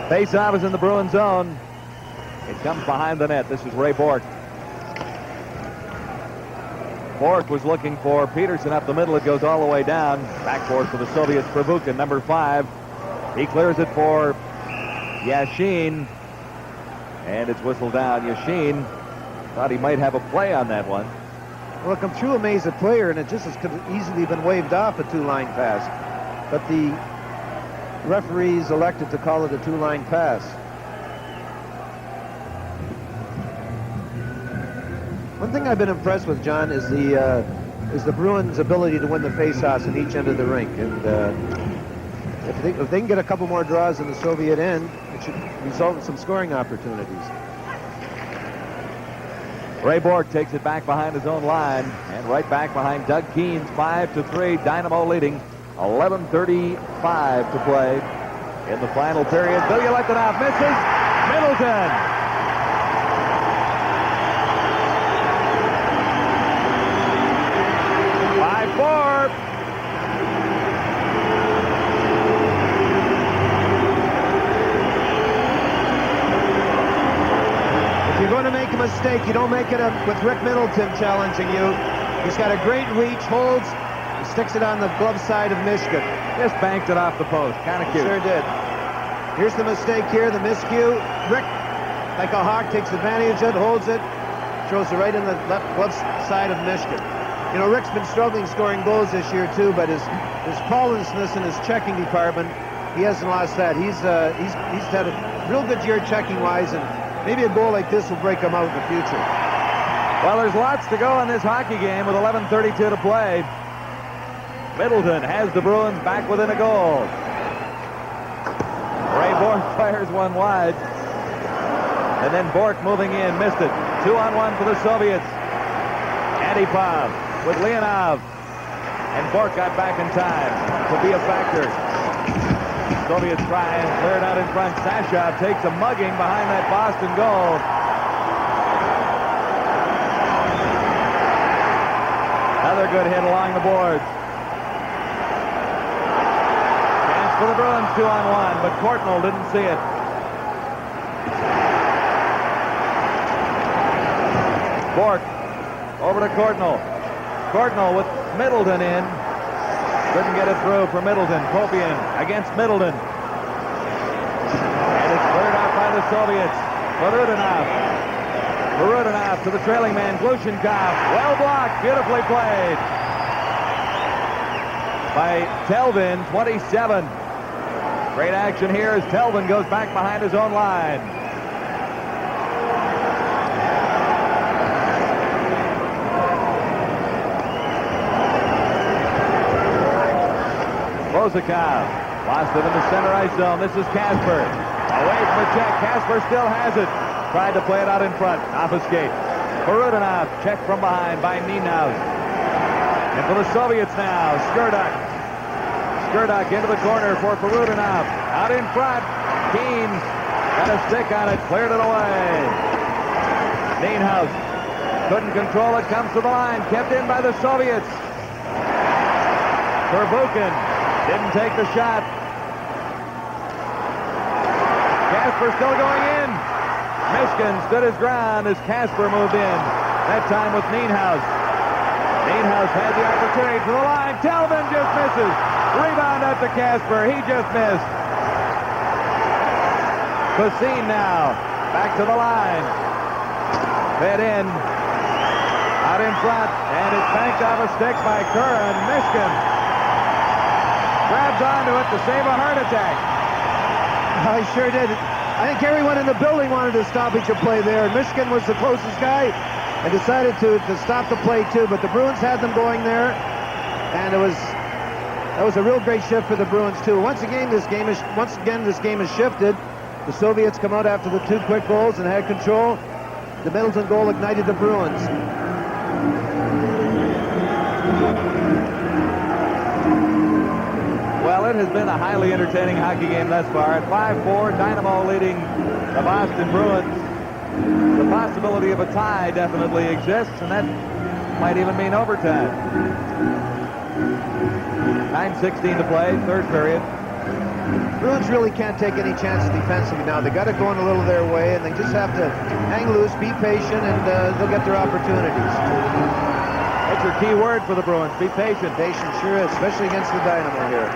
Face-off is in the Bruin zone. It comes behind the net. This is Ray Bourque. Bourque was looking for Peterson up the middle. It goes all the way down. Backboard for the Soviets. Pravukin, number 5. He clears it for Yashin. And it's whistled down. Yashin thought he might have a play on that one. Well, come through a maze of player, and it just could have easily been waved off a two-line pass. But the referees elected to call it a two-line pass. One thing I've been impressed with, John, is the Bruins' ability to win the face-offs in each end of the rink. And if they can get a couple more draws in the Soviet end, it should result in some scoring opportunities. Ray Bourque takes it back behind his own line and right back behind Doug Keen's. 5-3. Dynamo leading. 11:35 to play in the final period. Bilyaletdinov misses. Middleton. If you're going to make a mistake, you don't make it with Rick Middleton challenging you. He's got a great reach, holds, and sticks it on the glove side of Michigan. Just banked it off the post. Kind of cute. Sure did. Here's the mistake here, the miscue. Rick, like a hawk, takes advantage of it, holds it, throws it right in the left glove side of Michigan. You know, Rick's been struggling scoring goals this year, too, but his powerlessness in his checking department, he hasn't lost that. He's had a real good year checking-wise, and maybe a goal like this will break him out in the future. Well, there's lots to go in this hockey game with 11:32 to play. Middleton has the Bruins back within a goal. Ray Bourque fires one wide. And then Bourque moving in, missed it. 2-on-1 for the Soviets. Antipov with Leonov. And Bourque got back in time to be a factor. Soviets try and clear it out in front. Sashov takes a mugging behind that Boston goal. Another good hit along the boards. Chance for the Bruins, 2-on-1, but Courtnall didn't see it. Bourque over to Courtnall. Courtnall with Middleton in. Couldn't get it through for Middleton. Popikin against Middleton. And it's cleared out by the Soviets. Perudinov to the trailing man, Glushenkov. Well blocked, beautifully played by Telvin, 27. Great action here as Telvin goes back behind his own line. Bozakov lost it in the center ice zone. This is Kasper. Away from the check. Kasper still has it. Tried to play it out in front. Off his skate. Perudinov checked from behind by Ninaus. And for the Soviets now, Skurduk. Skurduk into the corner for Perudinov. Out in front. Keene got a stick on it. Cleared it away. Ninaus couldn't control it. Comes to the line. Kept in by the Soviets. Verbuchen didn't take the shot. Kasper still going in. Mishkin stood his ground as Kasper moved in. That time with Nienhuis. Nienhuis had the opportunity to the line. Talbot just misses. Rebound up to Kasper. He just missed. Cassine now back to the line. Fed in. Out in front. And it's banked off a stick by Curran. Mishkin grabs onto it to save a heart attack. I sure did. I think everyone in the building wanted a stoppage of play there. Michigan was the closest guy and decided to stop the play too. But the Bruins had them going there, and that was a real great shift for the Bruins too. Once again, this game is shifted. The Soviets come out after the 2 quick goals and had control. The Middleton goal ignited the Bruins. Well, it has been a highly entertaining hockey game thus far. At 5-4, Dynamo leading the Boston Bruins. The possibility of a tie definitely exists, and that might even mean overtime. 9:16 to play, third period. Bruins really can't take any chances defensively now. They got it going a little their way, and they just have to hang loose, be patient, and they'll get their opportunities. That's your key word for the Bruins. Be patient. Patient sure is, especially against the Dynamo here.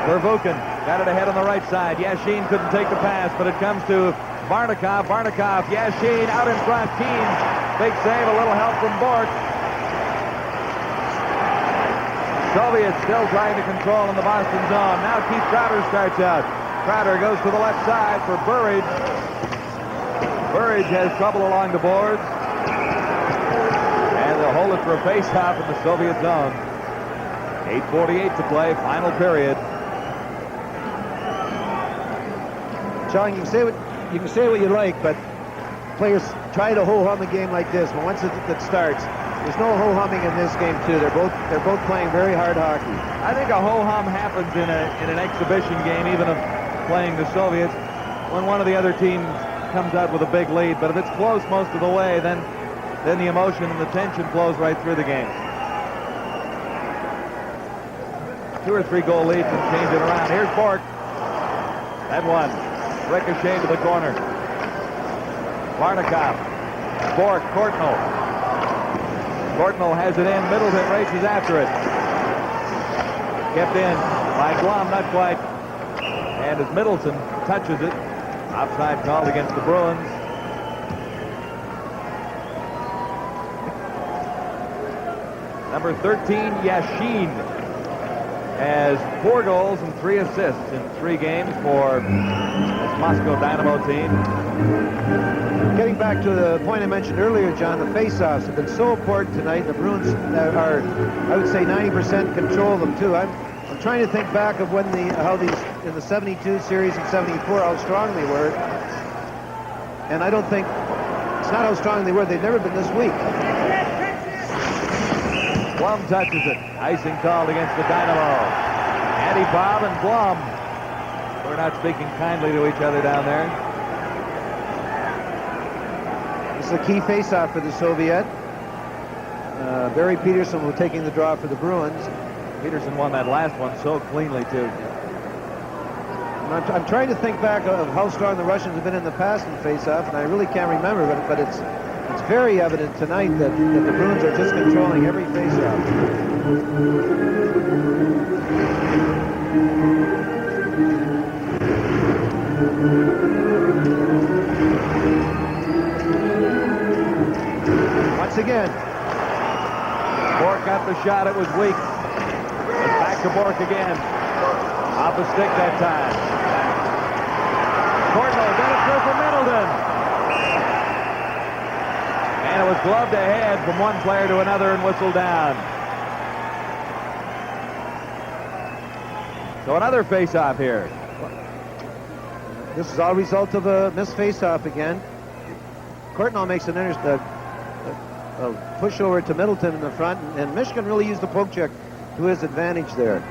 Verbuchen got it ahead on the right side. Yashin couldn't take the pass, but it comes to Varnikov. Varnikov, Yashin out in front. Keene, big save, a little help from Bork. Soviets still trying to control in the Boston zone. Now Keith Crowder starts out. Crowder goes to the left side for Burridge. Burridge has trouble along the boards. And they'll hold it for a face-off in the Soviet zone. 8:48 to play, final period. Sean, you can say what you like, but players try to ho-hum a game like this. But once it starts, there's no ho-humming in this game too. They're both playing very hard hockey. I think a ho-hum happens in an exhibition game, even of playing the Soviets, when one of the other teams comes out with a big lead. But if it's close most of the way, then the emotion and the tension flows right through the game. 2 or 3 goal lead can change it around. Here's Bork. That one. Ricochet to the corner. Varnikov. Bork. Courtnall. Courtnall has it in. Middleton races after it. Kept in by Blum. Not quite. And as Middleton touches it, offside called against the Bruins. Number 13, Yashin, has 4 goals and 3 assists in 3 games for this Moscow Dynamo team. Getting back to the point I mentioned earlier, John, the face-offs have been so important tonight. The Bruins are, I would say, 90% control of them too. I'm trying to think back of when how these in the 72 series and 74 how strong they were, and I don't think it's not how strong they were. They've never been this weak. Blum touches it. Icing called against the Dynamo. Andy Bob and Blum. We're not speaking kindly to each other down there. This is a key face-off for the Soviet. Barry Peterson will taking the draw for the Bruins. Peterson won that last one so cleanly, too. I'm trying to think back of how strong the Russians have been in the past in face-off, and I really can't remember, but it's very evident tonight that the Bruins are just controlling every face-off. Once again, Bork got the shot. It was weak. It's back to Bork again. Off the stick that time. Courtnall got it through for Middleton. And it was gloved ahead from one player to another and whistled down. So another face-off here. This is all a result of a missed face-off again. Courtnall makes a push over to Middleton in the front, and Michigan really used the poke check to his advantage there.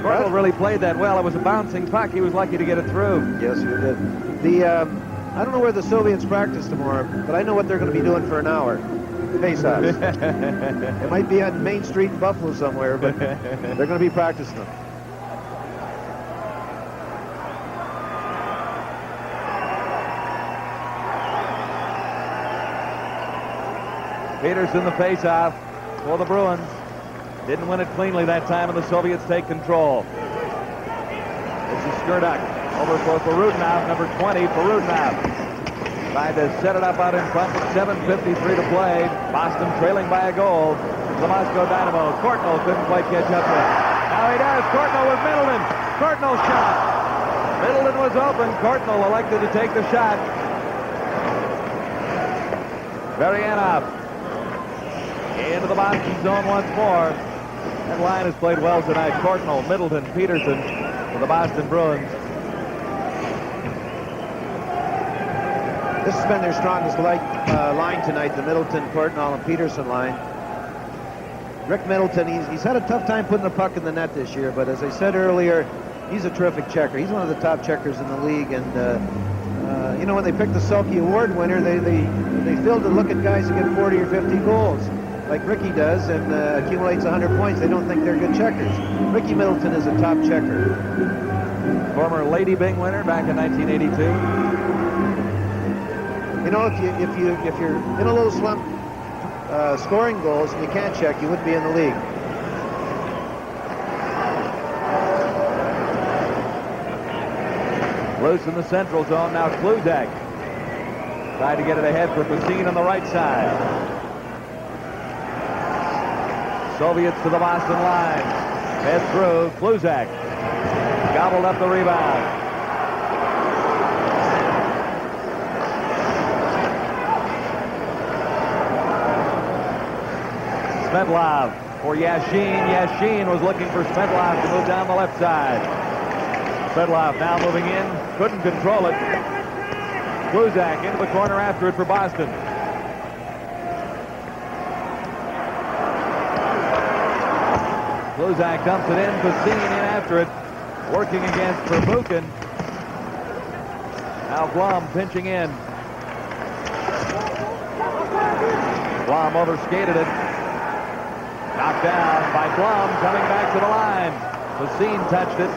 Courtnall really played that well. It was a bouncing puck. He was lucky to get it through. Yes, he did. I don't know where the Soviets practice tomorrow, but I know what they're going to be doing for an hour. Face-offs. It might be on Main Street in Buffalo somewhere, but they're going to be practicing them. Peterson the face-off for the Bruins. Didn't win it cleanly that time, and the Soviets take control. This is Skurduk over for Perutnov, number 20, Perutnov. Tried to set it up out in front with 7:53 to play. Boston trailing by a goal. The Moscow Dynamo. Courtnall couldn't quite catch up to it. Now he does. Courtnall with Middleton. Courtnall shot. Middleton was open. Courtnall elected to take the shot. Varianov into the Boston zone once more. That line has played well tonight. Courtnall, Middleton, Peterson for the Boston Bruins. This has been their strongest line tonight, the Middleton, Courtnall, and Peterson line. Rick Middleton, he's had a tough time putting the puck in the net this year, but as I said earlier, he's a terrific checker. He's one of the top checkers in the league, and you know, when they picked the Selke Award winner, they failed to look at guys who get 40 or 50 goals, like Ricky does, and accumulates 100 points. They don't think they're good checkers. Ricky Middleton is a top checker. Former Lady Byng winner back in 1982. You know, if you're in a little slump scoring goals and you can't check, you wouldn't be in the league. Loose in the central zone. Now Kluzak tried to get it ahead for Basine on the right side. Soviets to the Boston line. Head through. Kluzak gobbled up the rebound. Svetlov for Yashin. Yashin was looking for Svetlov to move down the left side. Svetlov now moving in. Couldn't control it. Kluzak into the corner after it for Boston. Kluzak dumps it in. Basine in after it. Working against Verbuchen. Now Blum pinching in. Blum overskated it. Knocked down by Blum, coming back to the line. Basine touched it.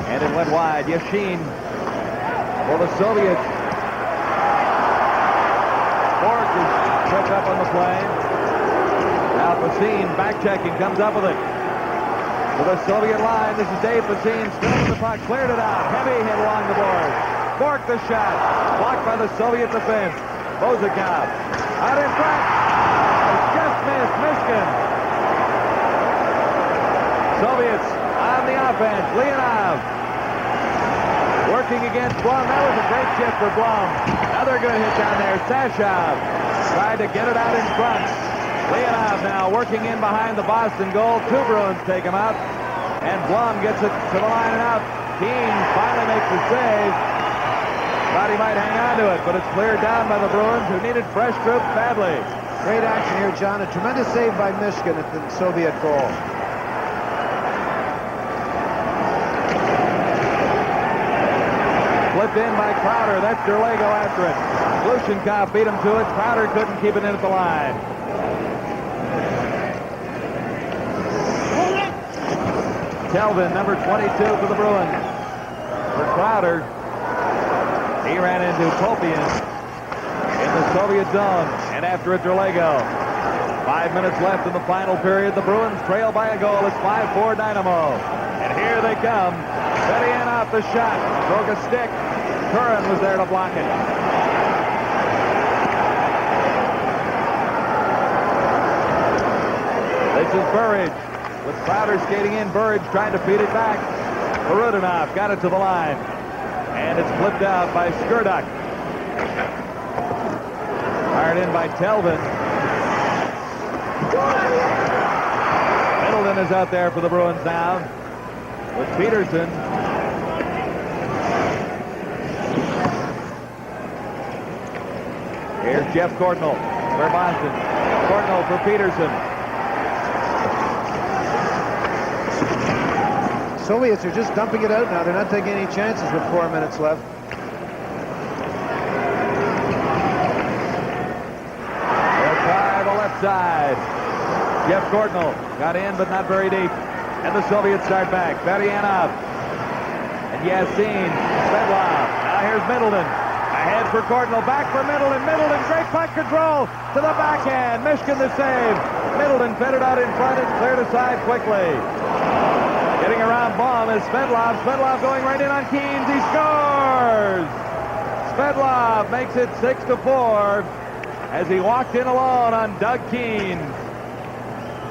And it went wide. Yashin for the Soviets. Bork is took up on the play. Now Basine back checking, comes up with it. To the Soviet line. This is Dave Basine, still in the puck, cleared it out. Heavy hit along the board. Bork the shot. Blocked by the Soviet defense. Bozakov out in front. Just missed Michigan. Soviets on the offense. Leonov working against Blum. That was a great chip for Blum. Another good hit down there. Sashov tried to get it out in front. Leonov now working in behind the Boston goal. Two Bruins take him out. And Blum gets it to the line and out. Keane finally makes the save. Thought he might hang on to it, but it's cleared down by the Bruins, who needed fresh troops badly. Great action here, John. A tremendous save by Michigan at the Soviet goal. Flipped in by Crowder. That's Derlego after it. Glushenkov beat him to it. Crowder couldn't keep it in at the line. Kelvin, number 22 for the Bruins. For Crowder, he ran into Kopian in the Soviet zone. And after it, Derlego. 5 minutes left in the final period. The Bruins trail by a goal. It's 5-4 Dynamo. And here they come. Fedian off the shot. Broke a stick. Curran was there to block it. This is Burridge. With Crowder skating in, Burridge trying to feed it back. Perutnov got it to the line. And it's flipped out by Skurduk. Fired in by Telvin. Middleton is out there for the Bruins now. with Peterson. Here's Jeff Cordnell for Boston. Cordnell for Peterson. Soviets are just dumping it out now. They're not taking any chances with 4 minutes left. They'll try the left side. Jeff Cordnell got in, but not very deep. And the Soviets start back. Baryanov and Yassin. Svedlov. Now here's Middleton. Ahead for Cordnell. Back for Middleton. Middleton, great puck control to the backhand. Mishkin the save. Middleton fed it out in front and cleared aside quickly. Getting around Baum is Svedlov. Svedlov going right in on Keens. He scores! Svedlov makes it 6-4 as he walked in alone on Doug Keens.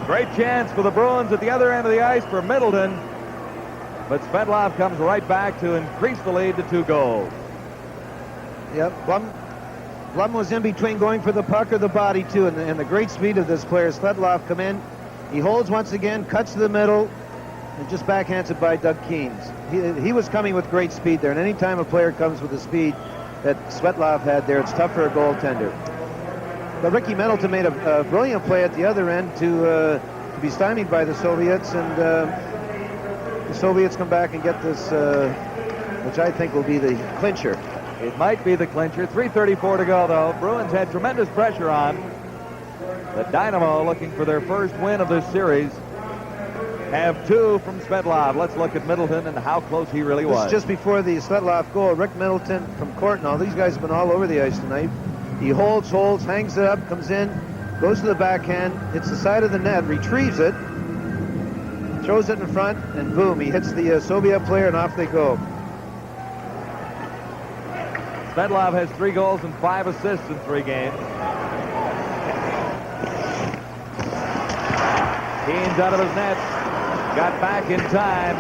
Great chance for the Bruins at the other end of the ice for Middleton. But Svedlov comes right back to increase the lead to 2 goals. Yep, Blum was in between going for the puck or the body, too. And the great speed of this player, Svedlov, come in. He holds once again, cuts to the middle, and just backhands it by Doug Keens. He was coming with great speed there. And any time a player comes with the speed that Svedlov had there, it's tough for a goaltender. But Ricky Middleton made a brilliant play at the other end to be stymied by the Soviets, and the Soviets come back and get this, which I think will be the clincher. It might be the clincher. 3:34 to go, though. Bruins had tremendous pressure on. The Dynamo, looking for their first win of this series, have 2 from Svedlov. Let's look at Middleton and how close he really was. Just before the Svedlov goal, Rick Middleton from Courtnall. These guys have been all over the ice tonight. He holds, hangs it up, comes in, goes to the backhand, hits the side of the net, retrieves it, throws it in front, and boom, he hits the Soviet player, and off they go. Svedlov has 3 goals and 5 assists in 3 games. Keens out of his net. Got back in time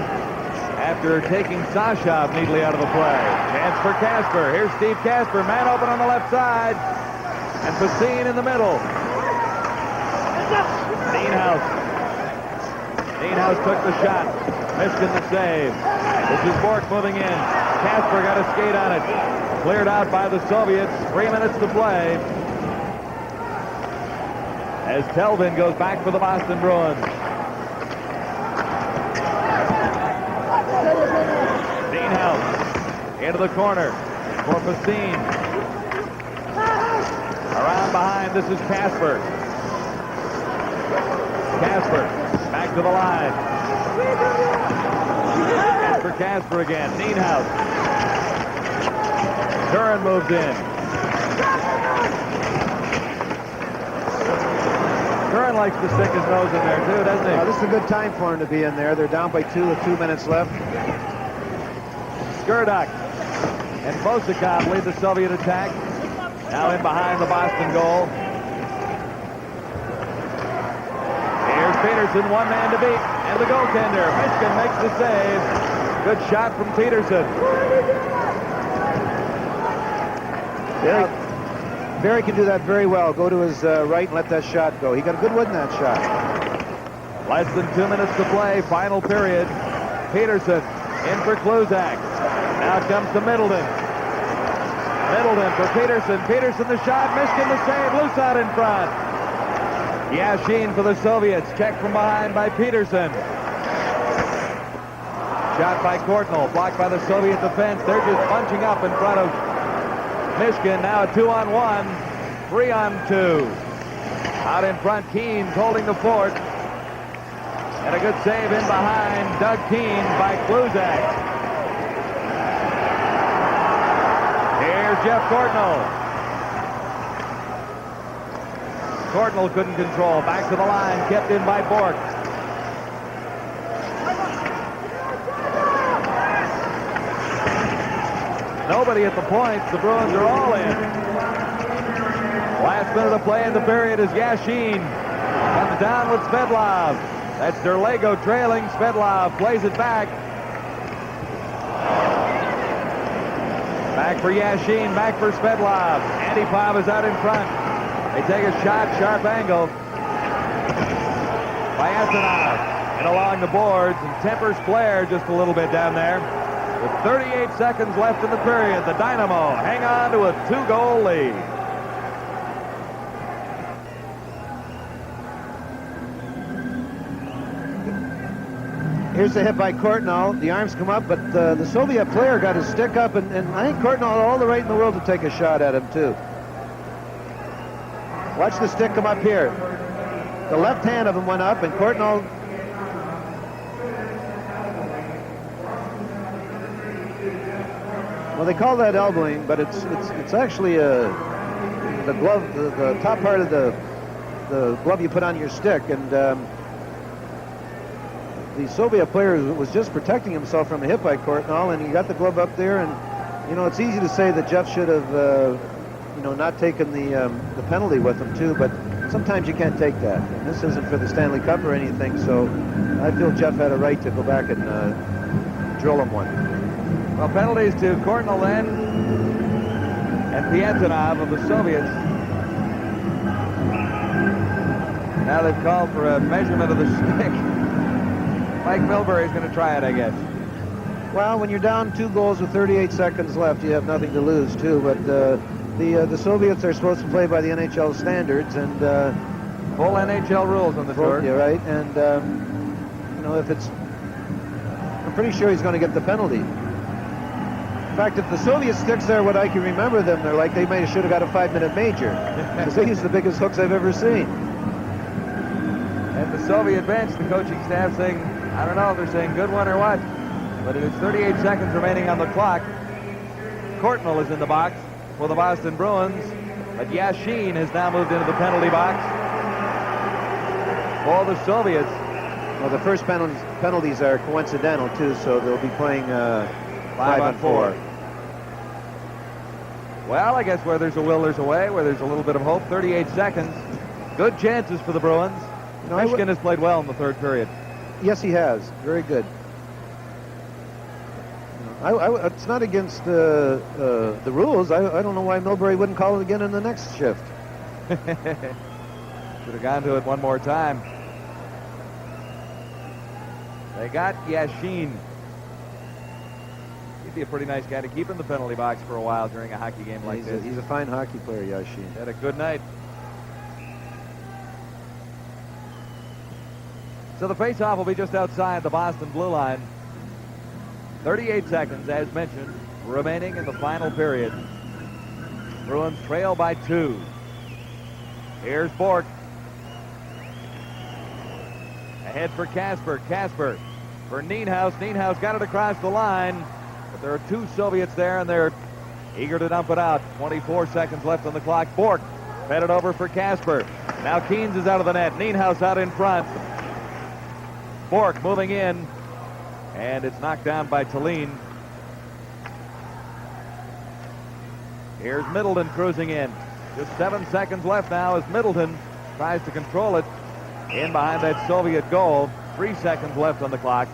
after taking Sashov neatly out of the play. Chance for Casper. Here's Steve Casper. Man open on the left side. And Facine in the middle. Nienhuis took the shot. Mishkin the save. This is Bork moving in. Casper got a skate on it. Cleared out by the Soviets. 3 minutes to play. As Telvin goes back for the Boston Bruins. Nienhuis into the corner for Facine. Around behind, this is Casper. Casper back to the line. And for Casper again. Nienhuis. Curran moves in. Curran likes to stick his nose in there too, doesn't he? This is a good time for him to be in there. They're down by 2 with 2 minutes left. Skurduk and Bosikov lead the Soviet attack. Now in behind the Boston goal. Here's Peterson, 1 man to beat, and the goaltender. Mishkin makes the save. Good shot from Peterson. Barry can do that very well. Go to his right and let that shot go. He got a good one in that shot. Less than 2 minutes to play. Final period. Peterson in for Kluzak. Now it comes to Middleton. Middleton for Peterson. Peterson the shot. Mishkin the save. Loose out in front. Yashin for the Soviets. Checked from behind by Peterson. Shot by Courtnall. Blocked by the Soviet defense. They're just bunching up in front of Mishkin. Now a 2-on-1. 3-on-2. Out in front, Keens holding the fort. And a good save in behind. Doug Keens by Kluzak. Here's Jeff Courtnall. Courtnall couldn't control. Back to the line. Kept in by Bork. Nobody at the points. The Bruins are all in. Last minute of play in the period is Yashin. Comes down with Svedlov. That's Derlego trailing. Svedlov plays it back. Back for Yashin. Back for Svedlov. Antipov is out in front. They take a shot. Sharp angle. By Antonov. and along the boards, and tempers flare just a little bit down there. With 38 seconds left in the period, the Dynamo hang on to a 2-goal lead. Here's the hit by Courtnall. The arms come up, but the Soviet player got his stick up, and I think Courtnall had all the right in the world to take a shot at him, too. Watch the stick come up here. The left hand of him went up, and Courtnall... Well, they call that elbowing, but it's actually the glove, the top part of the glove you put on your stick, and the Soviet player was just protecting himself from a hit by Courtnall, and he got the glove up there, and you know, it's easy to say that Jeff should have not taken the penalty with him too, but sometimes you can't take that, and this isn't for the Stanley Cup or anything, so I feel Jeff had a right to go back and drill him one. Well, penalties to Courtnall then, and Piatanov of the Soviets. Now they've called for a measurement of the stick. Mike Milbury's going to try it, I guess. Well, when you're down 2 goals with 38 seconds left, you have nothing to lose, too. But the Soviets are supposed to play by the NHL standards, and full NHL rules on the tour. Yeah, right. And if it's, I'm pretty sure he's going to get the penalty. In fact, if the Soviet sticks are what I can remember them, they're like they should have got a 5-minute major, because they use the biggest hooks I've ever seen. And the Soviet bench, the coaching staff saying, I don't know if they're saying good one or what, but it is 38 seconds remaining on the clock. Courtnall is in the box for the Boston Bruins, but Yashin has now moved into the penalty box for the Soviets. Well, the first penalties are coincidental, too, so they'll be playing 5-on-4. Well, I guess where there's a will, there's a way, where there's a little bit of hope. 38 seconds. Good chances for the Bruins. Michigan has played well in the third period. Yes, he has. Very good. It's not against the rules. I don't know why Milbury wouldn't call it again in the next shift. Should have gone to it one more time. They got Yashin. He'd be a pretty nice guy to keep in the penalty box for a while during a hockey game like this. He's a fine hockey player, Yashin. Had a good night. So the face-off will be just outside the Boston blue line. 38 seconds, as mentioned, remaining in the final period. Bruins trail by 2. Here's Bork. Ahead for Kasper. Kasper for Nienhuis. Nienhuis got it across the line, but there are 2 Soviets there, and they're eager to dump it out. 24 seconds left on the clock. Bork fed it over for Kasper. Now Keynes is out of the net. Nienhuis out in front. Bork moving in, and it's knocked down by Tallinn. Here's Middleton cruising in. Just 7 seconds left now as Middleton tries to control it in behind that Soviet goal. 3 seconds left on the clock.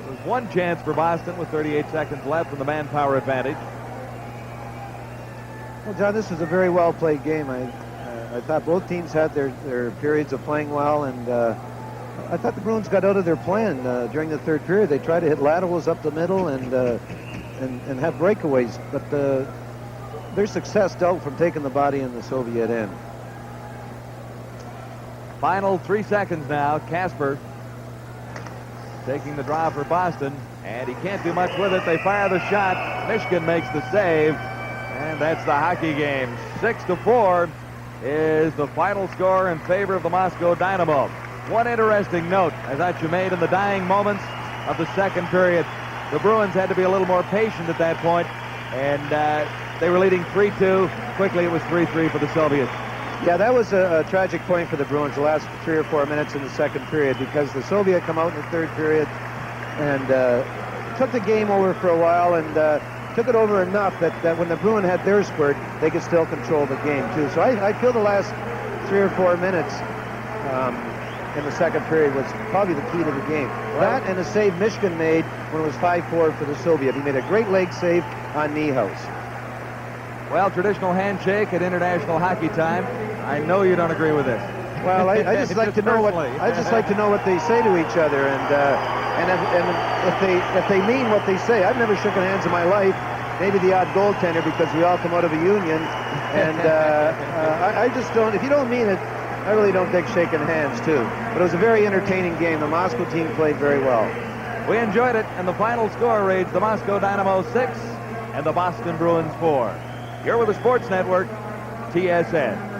There's one chance for Boston with 38 seconds left and the manpower advantage. Well, John, this is a very well-played game. I thought both teams had their periods of playing well, and I thought the Bruins got out of their plan during the third period. They tried to hit laterals up the middle and have breakaways, but their success dealt from taking the body in the Soviet end. Final 3 seconds now. Kasper taking the draw for Boston, and he can't do much with it. They fire the shot. Michigan makes the save, and that's the hockey game. 6-4 is the final score in favor of the Moscow Dynamo. One interesting note, I thought you made in the dying moments of the second period. The Bruins had to be a little more patient at that point, and they were leading 3-2. Quickly, it was 3-3 for the Soviets. Yeah, that was a tragic point for the Bruins the last 3 or 4 minutes in the second period, because the Soviet come out in the third period and took the game over for a while, and took it over enough that when the Bruins had their spurt, they could still control the game, too. So I feel the last 3 or 4 minutes in the second period was probably the key to the game. That and a save Michigan made when it was 5-4 for the Soviet. He made a great leg save on Nienhuis. Well, traditional handshake at international hockey time. I know you don't agree with this. Well, I just like to know what personally. I just like to know what they say to each other, and if they mean what they say. I've never shaken hands in my life. Maybe the odd goaltender because we all come out of a union, and I just don't. If you don't mean it, I really don't think shaking hands too. But it was a very entertaining game. The Moscow team played very well. We enjoyed it, and the final score reads the Moscow Dynamo 6 and the Boston Bruins 4. You're with the Sports Network, TSN.